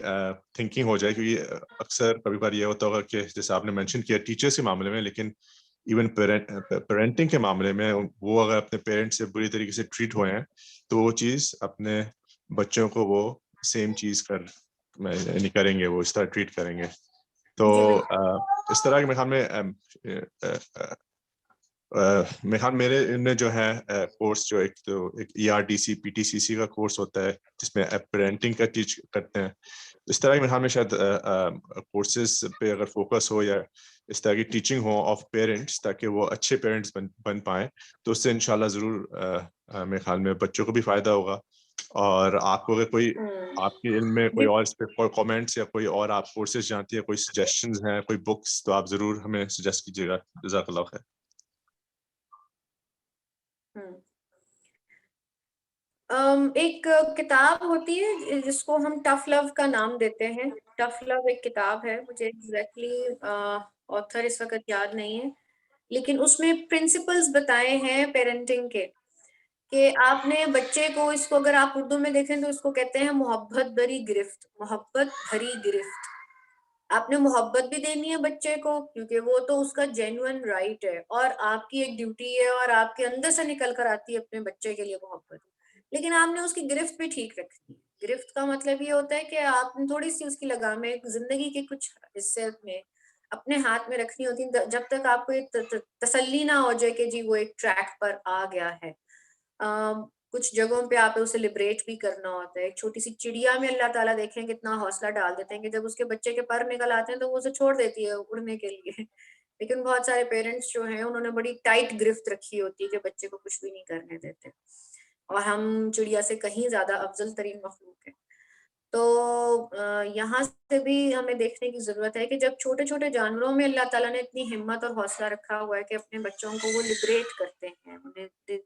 थिंकिंग हो जाए। क्योंकि अक्सर कभी बार ये होता होगा कि जैसे आपने मेंशन किया टीचर्स के मामले में, लेकिन इवन पेरेंटिंग के मामले में वो अगर अपने पेरेंट्स से बुरी तरीके से ट्रीट हुए हैं तो वो चीज़ अपने बच्चों को वो सेम चीज़ नहीं करेंगे, वो इस तरह ट्रीट करेंगे। तो जी बिल्कुल। इस तरह के मेरे ख्याल में मेरे ख्याल मेरे इनमें जो है कोर्स जो एक ERDC PTCC का कोर्स होता है जिसमें पेरेंटिंग का टीच करते हैं। इस तरह के मेरे ख्याल में शायद कोर्सेज पे अगर फोकस हो या इस तरह की टीचिंग हो ऑफ पेरेंट्स, ताकि वो अच्छे पेरेंट्स बन पाएं, तो उससे इंशाल्लाह ज़रूर मेरे ख्याल में बच्चों को भी फ़ायदा होगा। और आपको अगर कोई आपके इल्म में कोई जी और इस पे कोई कमेंट्स या कोई और आप कोर्सेज जानती है, कोई सजेशंस हैं, कोई बुक्स, तो आप ज़रूर हमें सजेस्ट कीजिएगा। जज़ाकल्लाह खैर। हम्म एक किताब होती है जिसको हम टफ लव का नाम देते हैं। टफ लव एक किताब है, मुझे एग्जैक्टली ऑथर इस वक्त याद नहीं है, लेकिन उसमें प्रिंसिपल्स बताए हैं पेरेंटिंग के, कि आपने बच्चे को, इसको अगर आप उर्दू में देखें तो इसको कहते हैं मोहब्बत भरी गिरफ्त। मोहब्बत भरी गिरफ्त, आपने मोहब्बत भी देनी है बच्चे को क्योंकि वो तो उसका जेन्युइन राइट है और आपकी एक ड्यूटी है और आपके अंदर से निकल कर आती है अपने बच्चे के लिए मोहब्बत। लेकिन आपने उसकी गिरफ्त भी ठीक रखनी है। गिरफ्त का मतलब ये होता है कि आपने थोड़ी सी उसकी लगामें जिंदगी के कुछ हिस्से में अपने हाथ में रखनी होती है, जब तक आपको ये तसल्ली ना हो जाए कि जी वो एक ट्रैक पर आ गया है। कुछ जगहों पे आप उसे लिबरेट भी करना होता है। एक छोटी सी चिड़िया में अल्लाह ताला देखें कितना हौसला डाल देते हैं कि जब उसके बच्चे के पर निकल आते हैं तो वो उसे छोड़ देती है उड़ने के लिए। लेकिन बहुत सारे पेरेंट्स जो हैं उन्होंने बड़ी टाइट गिरफ्त रखी होती है कि बच्चे को कुछ भी नहीं करने देते। और हम चिड़िया से कहीं ज्यादा अफजल तरीन मखलूक है। तो यहाँ से भी हमें देखने की जरूरत है कि जब छोटे छोटे जानवरों में अल्लाह ताला ने इतनी हिम्मत और हौसला रखा हुआ है कि अपने बच्चों को वो लिबरेट करते हैं, उन्हें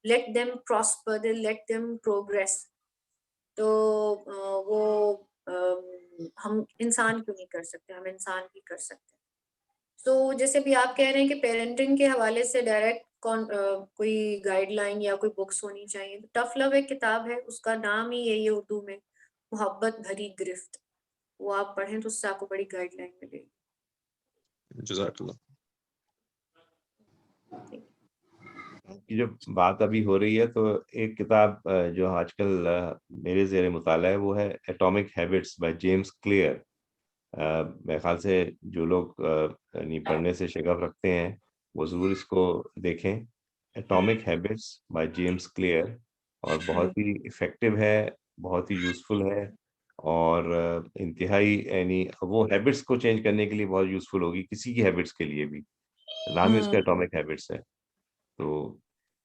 लेट देम प्रॉस्पर, दे लेट देम प्रोग्रेस, तो वो हम इंसान क्यों नहीं कर सकते, हम इंसान भी कर सकते हैं। तो जैसे भी आप कह रहे हैं कि पेरेंटिंग के हवाले से डायरेक्ट कोई गाइडलाइन या कोई बुक्स होनी चाहिए, तो टफ लव एक किताब है, उसका नाम ही यही है उर्दू में, मोहब्बत भरी गिरफ्त। वो आप पढ़ें तो उससे आपको बड़ी गाइडलाइन मिलेगी। जज़ाकल्लाह। की जो बात अभी हो रही है, तो एक किताब जो आजकल मेरे ज़ेरे मुताला है वो है atomic habits by James clear. मेरे ख्याल से जो लोग नहीं पढ़ने से शगफ रखते हैं वो ज़रूर इसको देखें। Atomic habits by James clear, और बहुत ही इफ़ेक्टिव है, बहुत ही यूज़फुल है, और इंतहाई यानी वो हैबिट्स को चेंज करने के लिए बहुत यूज़फुल होगी, किसी की हैबिट्स के लिए भी। नाम ही उसका एटॉमिक हैबिट्स है। तो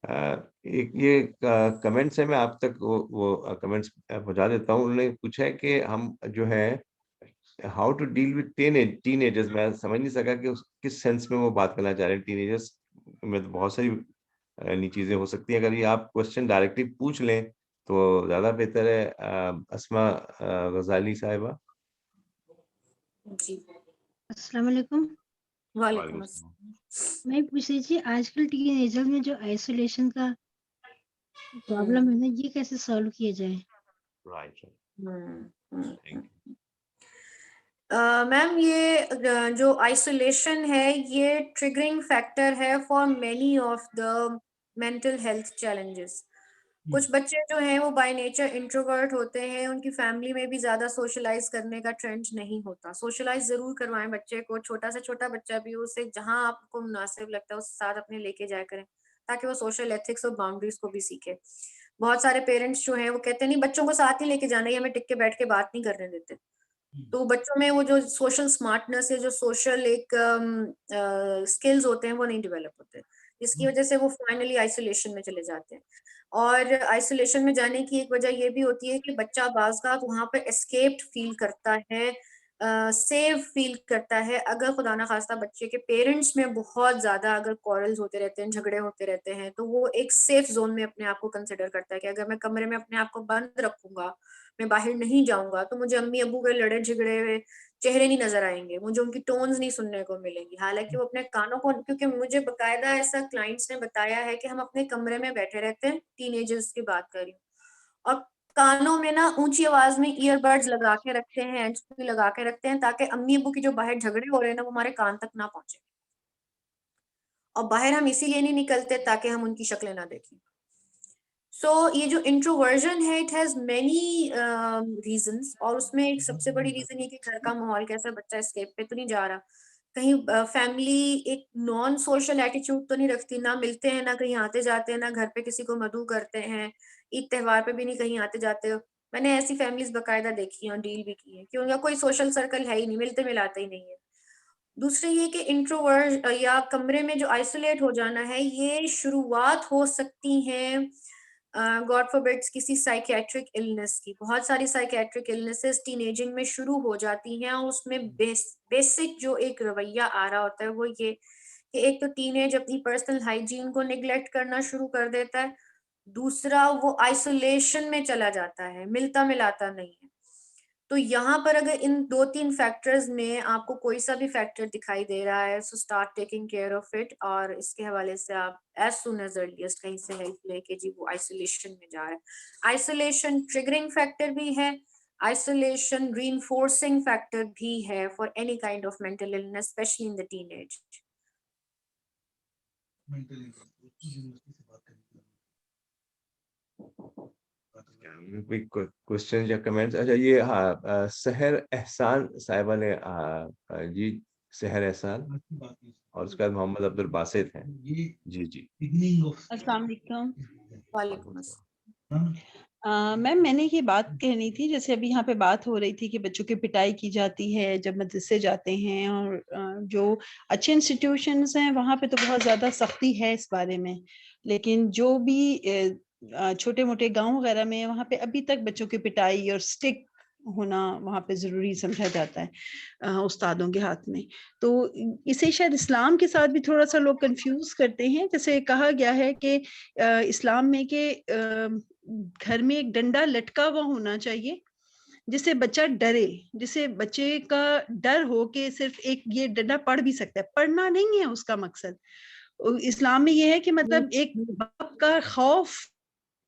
एक ये कमेंट्स है, मैं आप तक वो कमेंट्स पहुंचा देता हूँ। उन्होंने पूछा है कि हम जो है how to deal with teenagers. मैं समझ नहीं सका कि किस सेंस में वो बात करना चाह रहे हैं। टीनेजर्स में तो बहुत सारी नई चीजें हो सकती हैं। अगर ये आप क्वेश्चन डायरेक्टली पूछ लें तो ज्यादा बेहतर है। अस्मा गजाली साहिबा। जी, अस्सलाम वालेकुम। वालेकुम वालेकुम अस्सलाम। मैं पूछ रही थी आजकल टीनेजर में जो आइसोलेशन का प्रॉब्लम है ना, ये कैसे सॉल्व किया जाए? राइट। हम्म। मैम ये जो आइसोलेशन है ये ट्रिगरिंग फैक्टर है for many of the mental health challenges. कुछ बच्चे जो हैं वो बाय नेचर इंट्रोवर्ट होते हैं, उनकी फैमिली में भी ज्यादा सोशलाइज करने का ट्रेंड नहीं होता। सोशलाइज जरूर करवाएं बच्चे को, छोटा से छोटा बच्चा भी हो, उसे जहां आपको मुनासिब लगता है उस साथ अपने लेके जाया करें, ताकि वो सोशल एथिक्स और बाउंड्रीज को भी सीखे। बहुत सारे पेरेंट्स जो हैं वो कहते हैं नहीं बच्चों को साथ ही लेके जाना, ही हमें टिक के बैठ के बात नहीं करने देते। तो बच्चों में वो जो सोशल स्मार्टनेस है, जो सोशल एक स्किल्स होते हैं वो नहीं डेवलप होते, जिसकी वजह से वो फाइनली आइसोलेशन में चले जाते हैं। और आइसोलेशन में जाने की एक वजह ये भी होती है कि बच्चा बाज़ वहां पर एस्केप्ड फील करता है, सेफ फील करता है। अगर खुदा ना खास्ता बच्चे के पेरेंट्स में बहुत ज्यादा अगर कॉरल्स होते रहते हैं, झगड़े होते रहते हैं, तो वो एक सेफ जोन में अपने आप को कंसिडर करता है कि अगर मैं कमरे में अपने आप को बंद रखूंगा, मैं बाहर नहीं जाऊंगा, तो मुझे अम्मी अबू के लड़े झगड़े हुए चेहरे नहीं नजर आएंगे, मुझे उनकी टोन्स नहीं सुनने को मिलेंगी। हालांकि वो अपने कानों को, क्योंकि मुझे बकायदा ऐसा क्लाइंट्स ने बताया है कि हम अपने कमरे में बैठे रहते हैं, टीनेजर्स की बात कर रही हूँ, और कानों में ना ऊंची आवाज में ईयरबड्स लगा के रखते हैं, हैंड्स फ्री लगा के रखते हैं, ताकि अम्मी अबू की जो बाहर झगड़े हो रहे हैं ना वो हमारे कान तक ना पहुंचे। और बाहर हम इसीलिए नहीं निकलते ताकि हम उनकी शक्लें ना देखें। ये जो इंट्रोवर्जन है, इट हैज मेनी रीजंस, और उसमें एक सबसे बड़ी रीजन ये कि घर का माहौल कैसा, बच्चा एस्केप पे तो नहीं जा रहा, कहीं फैमिली एक नॉन सोशल एटीट्यूड तो नहीं रखती, ना मिलते हैं, ना कहीं आते जाते हैं, ना घर पे किसी को मदऊ करते हैं, ईद त्योहार पे भी नहीं कहीं आते जाते हो। मैंने ऐसी फैमिलीज बकायदा देखी है और डील भी की है कि उनका कोई सोशल सर्कल है ही नहीं, मिलते मिलाते ही नहीं है। दूसरे ये कि इंट्रोवर्ट या कमरे में जो आइसोलेट हो जाना है, ये शुरुआत हो सकती है गॉड फॉरबिड्स किसी साइकियाट्रिक इलनेस की। बहुत सारी साइकियाट्रिक इलनेसेस टीनेजिंग में शुरू हो जाती हैं, और उसमें बेसिक जो एक रवैया आ रहा होता है वो ये कि एक तो टीनेज अपनी पर्सनल हाइजीन को निग्लेक्ट करना शुरू कर देता है, दूसरा वो आइसोलेशन में चला जाता है, मिलता मिलाता नहीं है। तो यहाँ पर अगर इन 2-3 फैक्टर्स में आपको कोई सा भी फैक्टर दिखाई दे रहा है, so start taking care of it, और इसके हवाले से आप एज सुन एज अर्लीस्ट कहीं से हेल्प लेके जी वो आइसोलेशन में जा रहा है। आइसोलेशन ट्रिगरिंग फैक्टर भी है, आइसोलेशन रीइंफोर्सिंग फैक्टर भी है for any kind of mental illness, specially in the teenage. कोई क्वेश्चन या कमेंट्स? अच्छा, ये हाँ, सहर एहसान साहिबा ने जी सहर एहसान, और उसके बाद मोहम्मद अब्दुल बासित हैं। जी जी। अस्सलाम वालेकुम। वालेकुम अस्सलाम। मैम, मैंने ये बात कहनी थी, जैसे अभी यहाँ पे बात हो रही थी कि बच्चों की पिटाई की जाती है जब मदरसे जाते हैं, और जो अच्छे इंस्टीट्यूशंस हैं वहाँ पे तो बहुत ज़्यादा सख्ती है इस बारे में, लेकिन जो भी छोटे मोटे गांव वगैरह में, वहाँ पे अभी तक बच्चों की पिटाई और स्टिक होना वहाँ पे जरूरी समझा जाता है उस्तादों के हाथ में। तो इसे शायद इस्लाम के साथ भी थोड़ा सा लोग कंफ्यूज करते हैं। जैसे कहा गया है कि इस्लाम में कि घर में एक डंडा लटका हुआ होना चाहिए जिससे बच्चा डरे, जिससे बच्चे का डर हो कि सिर्फ एक ये डंडा पढ़ भी सकता है, पढ़ना नहीं है उसका मकसद। इस्लाम में ये है कि मतलब एक बाप का खौफ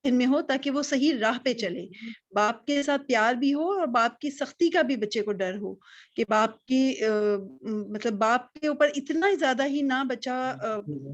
इनमें हो ताकि वो सही राह पे चले, बाप के साथ प्यार भी हो और बाप की सख्ती का भी बच्चे को डर हो कि बाप की मतलब बाप के ऊपर इतना ही ज्यादा ही ना बच्चा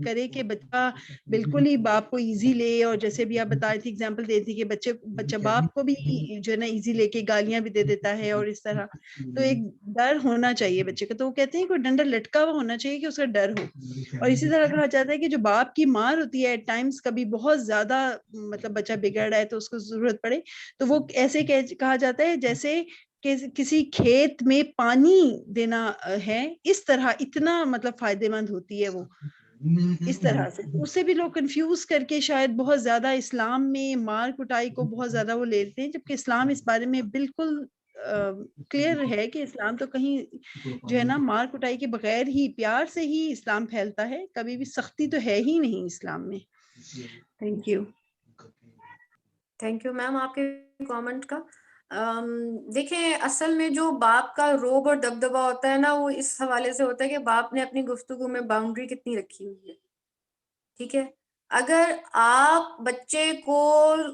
करे कि बच्चा बिल्कुल ही बाप को इजी ले। और जैसे भी आप बता रही थी, एग्जांपल दे थी कि बच्चा बाप को भी जो है ना इजी लेके गालियां भी दे देता है और इस तरह। तो एक डर होना चाहिए बच्चे का। तो वो कहते हैं कोई डंडा लटका हुआ होना चाहिए कि उसका डर हो। और इसी तरह कहा जाता है कि जो बाप की मार होती है, एट टाइम्स कभी बहुत ज्यादा मतलब बच्चा बिगड़ रहा है तो उसको जरूरत पड़े तो वो ऐसे कहा जाता है जैसे किसी खेत में पानी देना है, इस तरह इतना मतलब फायदेमंद होती है वो। इस तरह से उससे भी लोग कंफ्यूज करके शायद बहुत ज्यादा इस्लाम में मार कुटाई को बहुत ज्यादा वो लेते हैं, जबकि इस्लाम इस बारे में बिल्कुल क्लियर है कि इस्लाम तो कहीं जो है ना मार कुटाई के बगैर ही प्यार से ही इस्लाम फैलता है, कभी भी सख्ती तो है ही नहीं इस्लाम में। Thank you. Thank you ma'am आपके कमेंट का। देखें, असल में जो बाप का रोब और दबदबा होता है ना, वो इस हवाले से होता है कि बाप ने अपनी गुफ्तगू में बाउंड्री कितनी रखी हुई है। ठीक है, अगर आप बच्चे को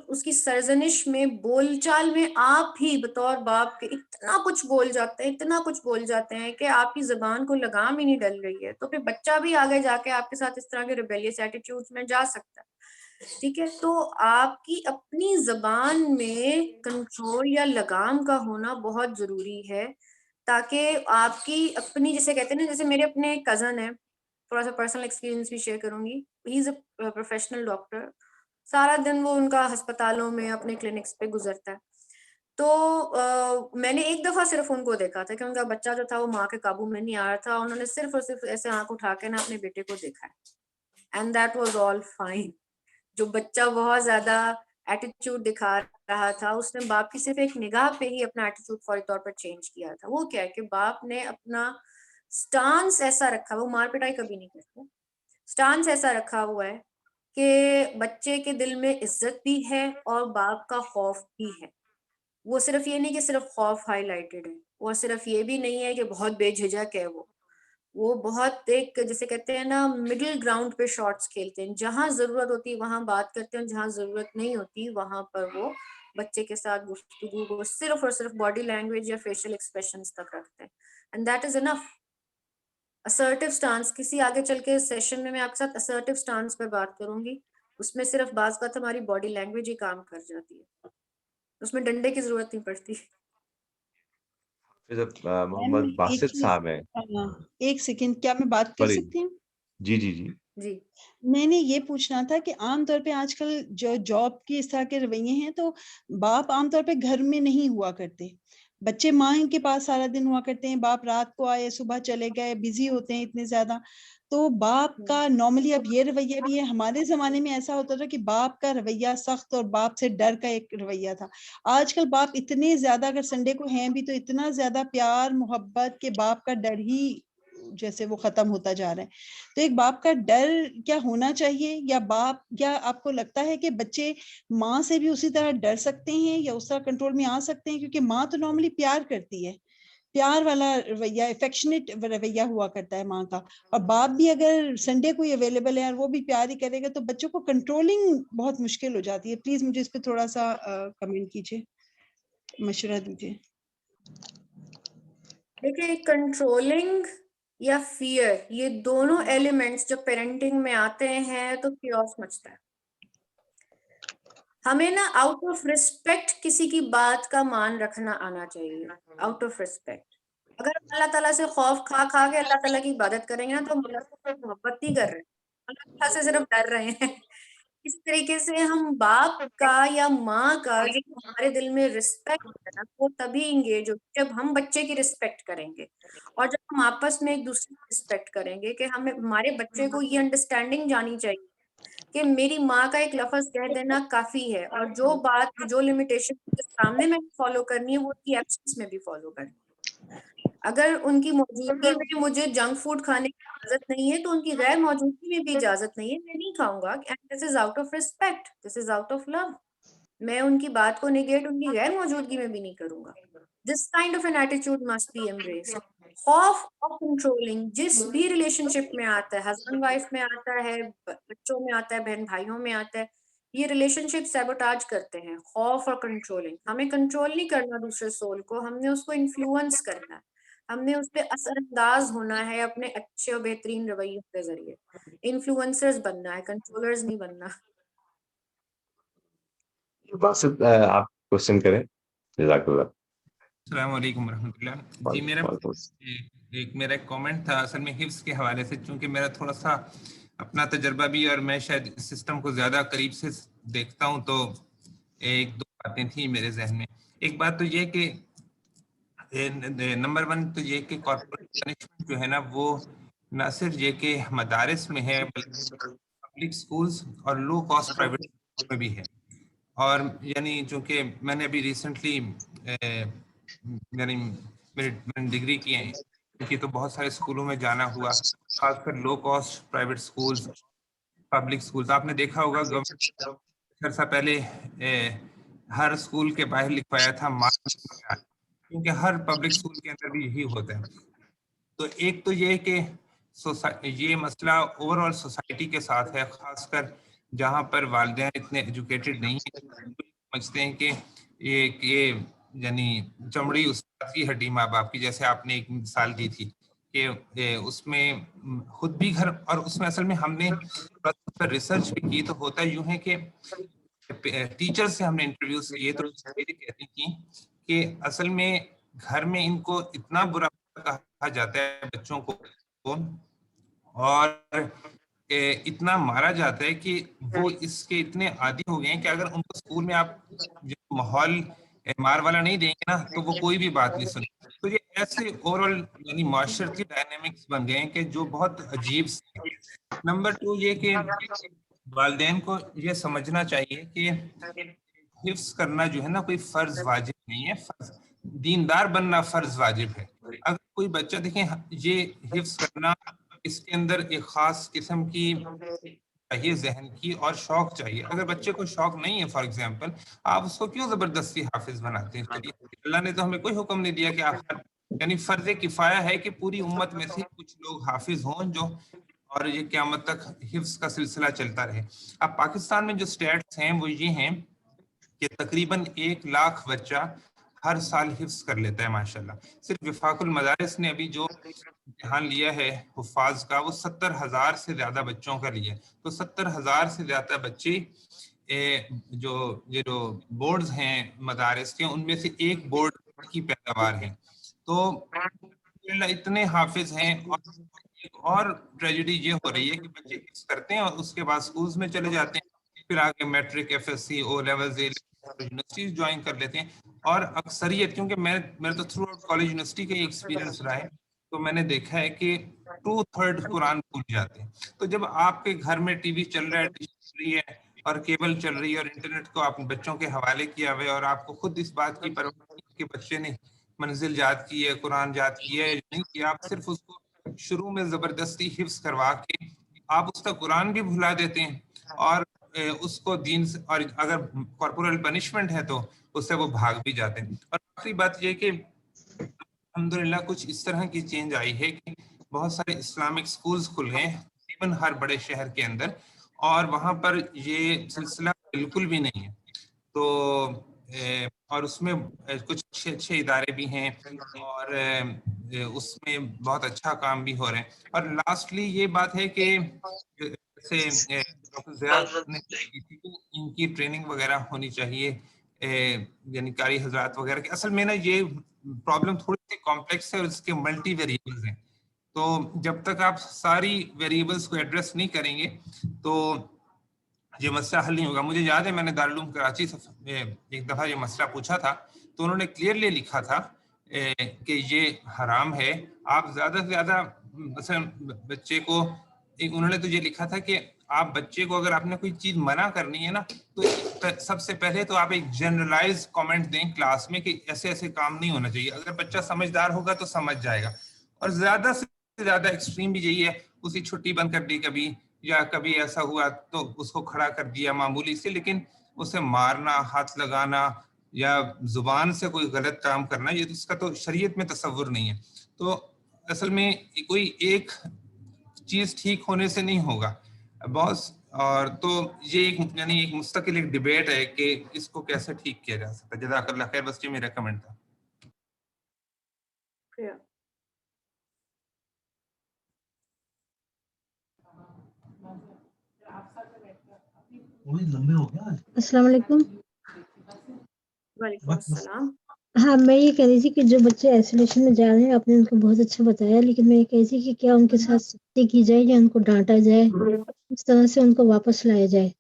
उसकी सरजनिश में, बोलचाल में आप ही बतौर बाप के इतना कुछ बोल जाते हैं, इतना कुछ बोल जाते हैं कि आपकी जुबान को लगाम ही नहीं डल रही है, तो फिर बच्चा भी आगे जाके आपके साथ इस तरह के रिबेलियस एटीट्यूड्स में जा सकता है। ठीक है, तो आपकी अपनी जबान में कंट्रोल या लगाम का होना बहुत जरूरी है, ताकि आपकी अपनी, जैसे कहते हैं ना, जैसे मेरे अपने कजन है, थोड़ा सा पर्सनल एक्सपीरियंस भी शेयर करूंगी। He is a professional doctor, सारा दिन वो उनका अस्पतालों में अपने क्लिनिक्स पे गुजरता है। तो मैंने एक दफा सिर्फ उनको देखा था कि उनका बच्चा जो था वो माँ के काबू में नहीं आ रहा था, उन्होंने सिर्फ और सिर्फ ऐसे आंख उठा के ना अपने बेटे को देखा है, and that was all fine. जो बच्चा बहुत ज्यादा एटीट्यूड दिखा रहा था, उसने बाप की सिर्फ एक निगाह पे ही अपना एटीट्यूड फौरी तौर पर चेंज किया था। वो क्या है कि बाप ने अपना स्टांस ऐसा रखा, वो मार पिटाई कभी नहीं करते, स्टांस ऐसा रखा हुआ है कि बच्चे के दिल में इज्जत भी है और बाप का खौफ भी है। वो सिर्फ ये नहीं कि सिर्फ खौफ हाईलाइटेड है, वो सिर्फ ये भी नहीं है कि बहुत बेझिझक है। वो बहुत एक, जैसे कहते हैं ना, मिडिल ग्राउंड पे शॉट्स खेलते हैं, जहां जरूरत होती है वहां बात करते हैं, जहां जरूरत नहीं होती वहां पर वो बच्चे के साथ गुफ्तगू को सिर्फ और सिर्फ बॉडी लैंग्वेज या फेशियल एक्सप्रेशंस तक रखते हैं, and that is enough. Assertive stance, किसी आगे चल के सेशन में मैं आपके साथ असर्टिव स्टांस पे बात करूंगी, उसमें सिर्फ बात हमारी बॉडी लैंग्वेज ही काम कर जाती है, उसमें डंडे की जरूरत नहीं पड़ती। मोहम्मद बासित साहब है। एक सेकंड, क्या मैं बात कर सकती हूँ? जी जी जी जी, मैंने ये पूछना था कि आमतौर पे आजकल जो जॉब की इस तरह के रवैये हैं, तो बाप आमतौर पे घर में नहीं हुआ करते, बच्चे माँ के पास सारा दिन हुआ करते हैं, बाप रात को आए सुबह चले गए, बिजी होते हैं इतने ज्यादा। तो बाप का नॉर्मली अब ये रवैया भी है, हमारे जमाने में ऐसा होता था कि बाप का रवैया सख्त और बाप से डर का एक रवैया था। आजकल बाप इतने ज्यादा, अगर संडे को हैं भी, तो इतना ज्यादा प्यार मोहब्बत के बाप का डर ही जैसे वो खत्म होता जा रहा है। तो एक बाप का डर क्या होना चाहिए, या बाप, क्या आपको लगता है कि बच्चे माँ से भी उसी तरह डर सकते हैं या उस तरह कंट्रोल में आ सकते हैं? क्योंकि माँ तो नॉर्मली प्यार करती है, प्यार वाला रवैया, अफेक्शनेट रवैया हुआ करता है माँ का, और बाप भी अगर संडे को ही अवेलेबल है और वो भी प्यार ही करेगा तो बच्चों को कंट्रोलिंग बहुत मुश्किल हो जाती है। प्लीज मुझे इस पे थोड़ा सा कमेंट कीजिए, मशवरा दीजिए। देखिए, कंट्रोलिंग या फियर, ये दोनों एलिमेंट्स जब पेरेंटिंग में आते हैं तो chaos मचता है। हमें ना आउट ऑफ रिस्पेक्ट किसी की बात का मान रखना आना चाहिए, आउट ऑफ रिस्पेक्ट। अगर हम अल्लाह ताला से खौफ खा खा के अल्लाह ताला की इबादत करेंगे ना, तो हम अल्लाह से मोहब्बत नहीं कर रहे, अल्लाह ताला से सिर्फ डर रहे हैं। इस तरीके से हम बाप का या माँ का जो हमारे दिल में रिस्पेक्ट है ना, वो तभी इंगेज हो जब हम बच्चे की रिस्पेक्ट करेंगे, और जब हम आपस में एक दूसरे की रिस्पेक्ट करेंगे कि हमें, हमारे बच्चे को ये अंडरस्टैंडिंग जानी चाहिए कि मेरी माँ का एक लफ्ज कह देना काफी है, और जो बात, जो लिमिटेशन के सामने में फॉलो करनी है वो उनकी एब्सेंस में भी फॉलो करनी है। अगर उनकी मौजूदगी में मुझे जंक फूड खाने की इजाजत नहीं है तो उनकी गैर मौजूदगी में भी इजाजत नहीं है, मैं नहीं खाऊंगा। And this is out of respect, this is out of love. मैं उनकी बात को निगेट उनकी गैर मौजूदगी में भी नहीं करूंगा। This kind of an attitude must be embraced. खौफ और कंट्रोलिंग जिस भी रिलेशनशिप में आता है, हस्बैंड वाइफ में आता है, बच्चों में आता है, बहन भाइयों में आता है, ये रिलेशनशिप सैबोटाज करते हैं। खौफ और कंट्रोलिंग, हमें कंट्रोल नहीं करना दूसरे सोल को, हमने उसको इन्फ्लुएंस करना है, हमने उस पर असरअंदाज होना है अपने अच्छे और बेहतरीन रवैयों के जरिए। इन्फ्लुएंसर्स बनना है, कंट्रोलर्स नहीं बनना। बासित आप क्वेश्चन करें। जज़ाकल्लाह। अस्सलाम वालेकुम रहमतुल्लाह। जी मेरा मेरा एक कमेंट था असल में हिफ्स के हवाले से, चूंकि मेरा थोड़ा सा अपना तजर्बा भी और मैं शायद सिस्टम को ज़्यादा करीब से देखता हूँ, तो एक दो बातें थी मेरे जहन में। एक बात तो ये कि नंबर 1 तो ये कि कॉर्पोरेट पनिशमेंट जो है ना वो न सिर्फ ये कि मदारिस में है बल्कि पब्लिक स्कूल्स और लो कॉस्ट प्राइवेट में भी है। और यानी चूँकि मैंने अभी रिसेंटली मैंने डिग्री की है क्योंकि तो बहुत सारे स्कूलों में जाना हुआ, खासकर low cost private schools, public schools. आपने देखा होगा गवर्नमेंट अर्सा पहले हर स्कूल के बाहर लिखवाया था मास्क, क्योंकि हर पब्लिक स्कूल के अंदर भी यही होता है। तो एक तो ये कि ये मसला ओवरऑल सोसाइटी के साथ है, खासकर जहाँ पर वालिदैन इतने एजुकेटेड नहीं है, समझते हैं कि ये यानी चमड़ी उस्ताद की हड्डी माँ बाप की, जैसे आपने एक मिसाल दी थी कि उसमें खुद भी घर, और उसमें असल में हमने रिसर्च भी की, तो होता यूं है कि टीचर से हमने इंटरव्यूज किए तो कहती थी कि असल में घर में इनको इतना बुरा कहा जाता है बच्चों को और इतना मारा जाता है कि वो इसके इतने आदी हो गए हैं कि अगर उनको स्कूल में आप माहौल मार वाला नहीं देंगे ना तो वो कोई भी बात नहीं सुने। तो ये ऐसे ओवरऑल यानी माशरती डायनेमिक्स बन गए हैं कि जो बहुत अजीब से। नंबर 2 ये कि वालिदैन को ये समझना चाहिए कि हिफ्स करना जो है ना कोई फर्ज वाजिब नहीं है, दीनदार बनना फर्ज वाजिब है। अगर कोई बच्चा देखें ये हिफ्स करना, इसके अंदर एक खास किस्म की चाहिए जहन की और शौक चाहिए। अगर बच्चे को शौक नहीं है, फॉर एग्जांपल, आप उसको क्यों जबरदस्ती हाफिज बनाते हैं? अल्लाह ने तो हमें कोई हुक्म नहीं दिया कि आप, यानी फर्ज किफाया है कि पूरी उम्मत में से कुछ लोग हाफिज हों जो, और ये क़यामत तक हिफ्स का सिलसिला चलता रहे। अब पाकिस्तान में जो स्टैट्स हैं वो ये हैं कि तकरीबन 1 लाख बच्चा हर साल हिफ्स कर लेता है माशाल्लाह। सिर्फ वफाकुल मदारिस ने अभी जो इम्तिहान लिया है हुफ़ाज का वो 70,000 से ज़्यादा बच्चों का लिया है। तो 70,000 से ज़्यादा बच्चे जो बोर्ड्स हैं मदारिस के, उनमें से एक बोर्ड की पैदावार है। तो इतने हाफिज हैं। और ट्रेजेडी ये हो रही है कि बच्चे हिफ्स करते हैं और उसके बाद स्कूल्स में चले जाते हैं, फिर आगे matric, FSC, O levels, universities join कर लेते हैं। और अक्सरियत, क्योंकि मेरे तो थ्रू आउट कॉलेज यूनिवर्सिटी का एक्सपीरियंस रहा है, तो मैंने देखा है कि 2/3 कुरान भूल जाते हैं। तो जब आपके घर में टीवी चल रहा है, डिश चल रही है और केबल चल रही है और इंटरनेट को आप बच्चों के हवाले किया हुआ है और आपको खुद इस बात की परवाह कि बच्चे ने मंजिल याद की है, कुरान याद की है नहीं कि, आप सिर्फ उसको शुरू में जबरदस्ती हिफ्स करवा के आप उसका कुरान भी भुला देते हैं और उसको दीन से, और अगर कॉर्पोरल पनिशमेंट है तो उससे वो भाग भी जाते हैं। और आखिरी बात ये कि अल्हम्दुलिल्लाह कुछ इस तरह की चेंज आई है कि बहुत सारे इस्लामिक स्कूल्स खुल गए तकरीबन हर बड़े शहर के अंदर, और वहाँ पर ये सिलसिला बिल्कुल भी नहीं है। तो और उसमें कुछ अच्छे इदारे भी हैं और उसमें बहुत अच्छा काम भी हो रहे हैं। और लास्टली ये बात है कि जैसे इनकी ट्रेनिंग वगैरह होनी चाहिए, यानी कारी हजरात वगैरह की। असल में ना ये प्रॉब्लम थोड़ी सी कॉम्प्लेक्स है और इसके मल्टी वेरिएबल्स हैं, तो जब तक आप सारी वेरिएबल्स को एड्रेस नहीं करेंगे तो ये मसला हल नहीं होगा। मुझे याद है मैंने दारुल उलूम कराची से एक दफ़ा ये मसला पूछा था, तो उन्होंने क्लियरली लिखा था कि ये हराम है। आप ज़्यादा से ज़्यादा मसलन बच्चे को, उन्होंने तो ये लिखा था कि आप बच्चे को अगर आपने कोई चीज मना करनी है ना, तो सबसे पहले तो आप एक जनरलाइज कमेंट दें क्लास में कि ऐसे ऐसे काम नहीं होना चाहिए। अगर बच्चा समझदार होगा तो समझ जाएगा। और ज्यादा से ज्यादा एक्सट्रीम भी यही है, उसी छुट्टी बंद कर दी कभी, या कभी ऐसा हुआ तो उसको खड़ा कर दिया मामूली से, लेकिन उसे मारना, हाथ लगाना या जुबान से कोई गलत काम करना, ये उसका तो शरीयत में तसव्वुर नहीं है। तो असल में कोई एक चीज ठीक होने से नहीं होगा बॉस। और तो ये एक यानी एक मुस्तकिल एक डिबेट है कि इसको कैसे ठीक किया जा सकता है। जज़ाकल्लाह खैर, बस ये मेरा कमेंट था। अस्सलाम वालेकुम। वालेकुम अस्सलाम। हाँ, मैं ये कह रही थी कि जो बच्चे आइसोलेशन में जा रहे हैं, आपने उनको बहुत अच्छा बताया, लेकिन मैं ये कह रही थी कि क्या उनके साथ सख्ती की जाए या उनको डांटा जाए, इस तरह से उनको वापस लाया जाए?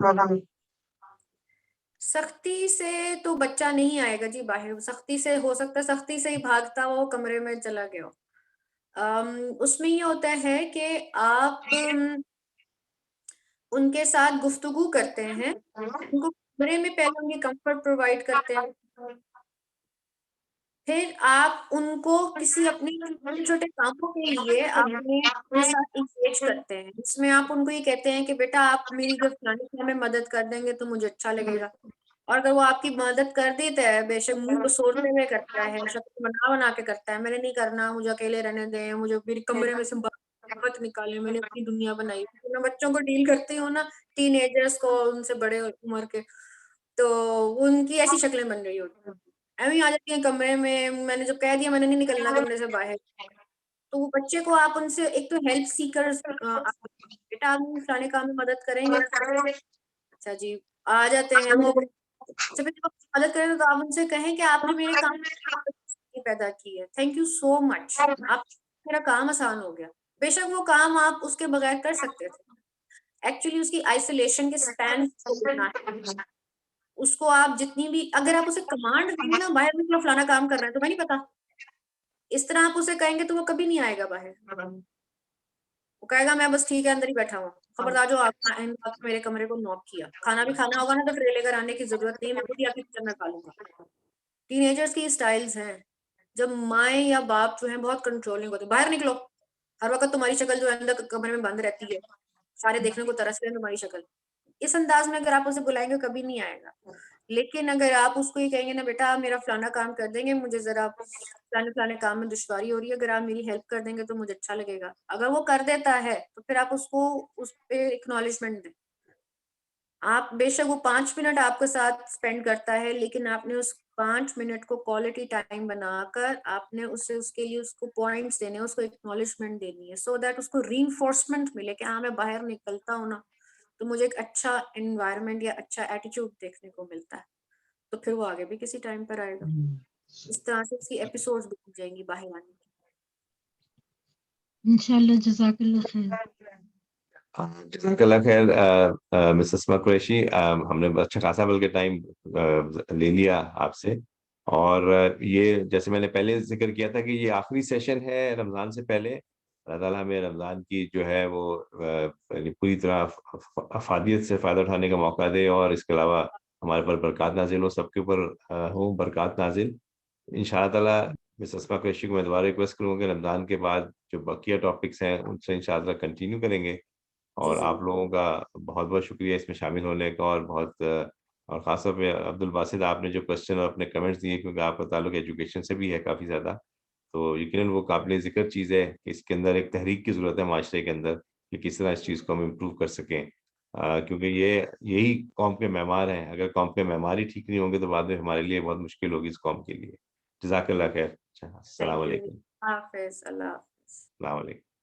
सख्ती से तो बच्चा नहीं आएगा जी बाहर। सख्ती से हो सकता है सख्ती से ही भागता हो, कमरे में चला गया हो। उसमें ये होता है कि आप उनके साथ गुफ्तगू करते हैं, उनको कमरे में पहले उनके कंफर्ट प्रोवाइड करते हैं, फिर आप उनको किसी अपने छोटे-छोटे कामों के लिए अपने साथ एंगेज करते हैं। इसमें आप उनको ये कहते हैं कि बेटा आप मेरी अगर फलाने काम में मदद कर देंगे तो मुझे अच्छा लगेगा। और अगर वो आपकी मदद कर देता है, बेशक मुँह को सोड़ते हुए करता है, शक्ल बना-बना के करता है, मैंने नहीं करना, मुझे अकेले रहने दें, मुझे मेरे कमरे में से मत निकालें, मैंने अपनी दुनिया बनाई। तो मैं बच्चों को डील करती हूँ ना, टीनेजर्स को, उनसे बड़े उम्र के, तो उनकी ऐसी शक्लें बन रही होती हैं। ऐवें ही आ जाती हैं कमरे में, मैंने जब कह दिया मैंने नहीं निकलना कमरे से बाहर, तो वो बच्चे को आप उनसे एक तो हेल्प सीकर्स बेटा आप फलाने काम में मदद करेंगे? अच्छा जी, आ जाते हैं वो। जब भी आप मदद करें तो आप उनसे कहें कि आपने मेरे काम में पैदा की है, थैंक यू सो मच, आप मेरा काम आसान हो गया। बेशक वो काम आप उसके बगैर कर सकते थे। एक्चुअली उसकी आइसोलेशन के स्पैन इतना है। उसको आप जितनी भी अगर आप उसे कमांड देंगे ना बाहर निकलो फलाना काम करना है, तुम्हें नहीं पता? इस तरह आप उसे कहेंगे तो वो कभी नहीं आएगा बाहर। वो कहेगा मैं बस ठीक है अंदर ही बैठा हुआ। खबरदार जो आपने मेरे कमरे को नॉक किया। खाना भी खाना होगा ना तो ट्रे लेकर आने की ज़रूरत नहीं है, मैं खुद ही आके किचन में खा लूँगा। टीनेजर्स की स्टाइल्स हैं। जब माएँ या बाप जो हैं बहुत कंट्रोलिंग होते हैं, बाहर निकलो, हर वक़्त तुम्हारी शक्ल जो है अंदर कमरे में बंद रहती है। सारे देखने को तरस रहे हैं तुम्हारी शक्ल। इस अंदाज़ में अगर आप उसे बुलाएँगे कभी नहीं आएगा। लेकिन अगर आप उसको ये कहेंगे ना बेटा आप मेरा फलाना काम कर देंगे, मुझे ज़रा फलाने-फलाने काम में दुश्वारी हो रही है, अगर आप मेरी हेल्प कर देंगे तो मुझे अच्छा लगेगा। अगर वो कर देता है, तो फिर आप उसको उस पे एक्नॉलेजमेंट दें। आप बेशक वो 5 मिनट आपके साथ स्पेंड करता है, लेकिन आपने उस 5 मिनट को क्वालिटी टाइम बनाकर आपने उसे उसके लिए उसको पॉइंट्स देने हैं, उसको एक्नॉलेजमेंट देनी है, सो दैट उसको रीइंफोर्समेंट मिले कि हाँ, मैं बाहर निकलता हूँ ना, तो मुझे एक अच्छा एनवायरनमेंट या अच्छा एटीट्यूड देखने को मिलता है। तो फिर वो आगे भी किसी टाइम पर आएगा। इस तरह से उसकी एपिसोड्स बन जाएँगी बाहर आने की। इंशाल्लाह, जज़ाकल्लाह खैर। जज़ाकल्लाह खैर मिस अस्मा कुरैशी, हमने अच्छा खासा बल्कि टाइम ले लिया आपसे। और ये जैसे मैंने पहले जिक्र किया था कि ये आखिरी सेशन है रमज़ान से पहले। अल्लाह ताला हमें रमज़ान की जो है वो यानी पूरी तरह अफादियत से फ़ायदा उठाने का मौका दे, और इसके अलावा हमारे पर बरक़ात नाज़िल हो, सबके ऊपर हो बरक़ात नाज़िल। इंशाअल्लाह ताला मिस अस्मा कुरैशी को मैं दोबारा रिक्वेस्ट करूँगा कि रमज़ान के बाद जो बकिया टॉपिक्स हैं उनसे इंशाअल्लाह कंटिन्यू करेंगे। जी, और जी। आप लोगों का बहुत-बहुत शुक्रिया इसमें शामिल होने का, और बहुत और ख़ास तौर पे अब्दुल बासित, आपने जो क्वेश्चन और अपने कमेंट्स दिए, क्योंकि आपका ताल्लुक एजुकेशन से भी है काफ़ी ज़्यादा, तो यकीनन वो काबिल ज़िक्र चीज़ है कि इसके अंदर एक तहरीक की ज़रूरत है माशरे के अंदर, कि किस तरह इस चीज़ को हम इम्प्रूव कर सकें। क्योंकि यही कौम के मेमार हैं, अगर कौम के मेमार ही ठीक नहीं होंगे तो बाद में हमारे लिए बहुत मुश्किल होगी इस कौम के लिए। जज़ाकल्लाह खैर। अच्छा, अस्सलाम थैंक यू। वालेकुम। हाफ़िज़, अल्लाह हाफ़िज़। अस्सलाम वालेकुम।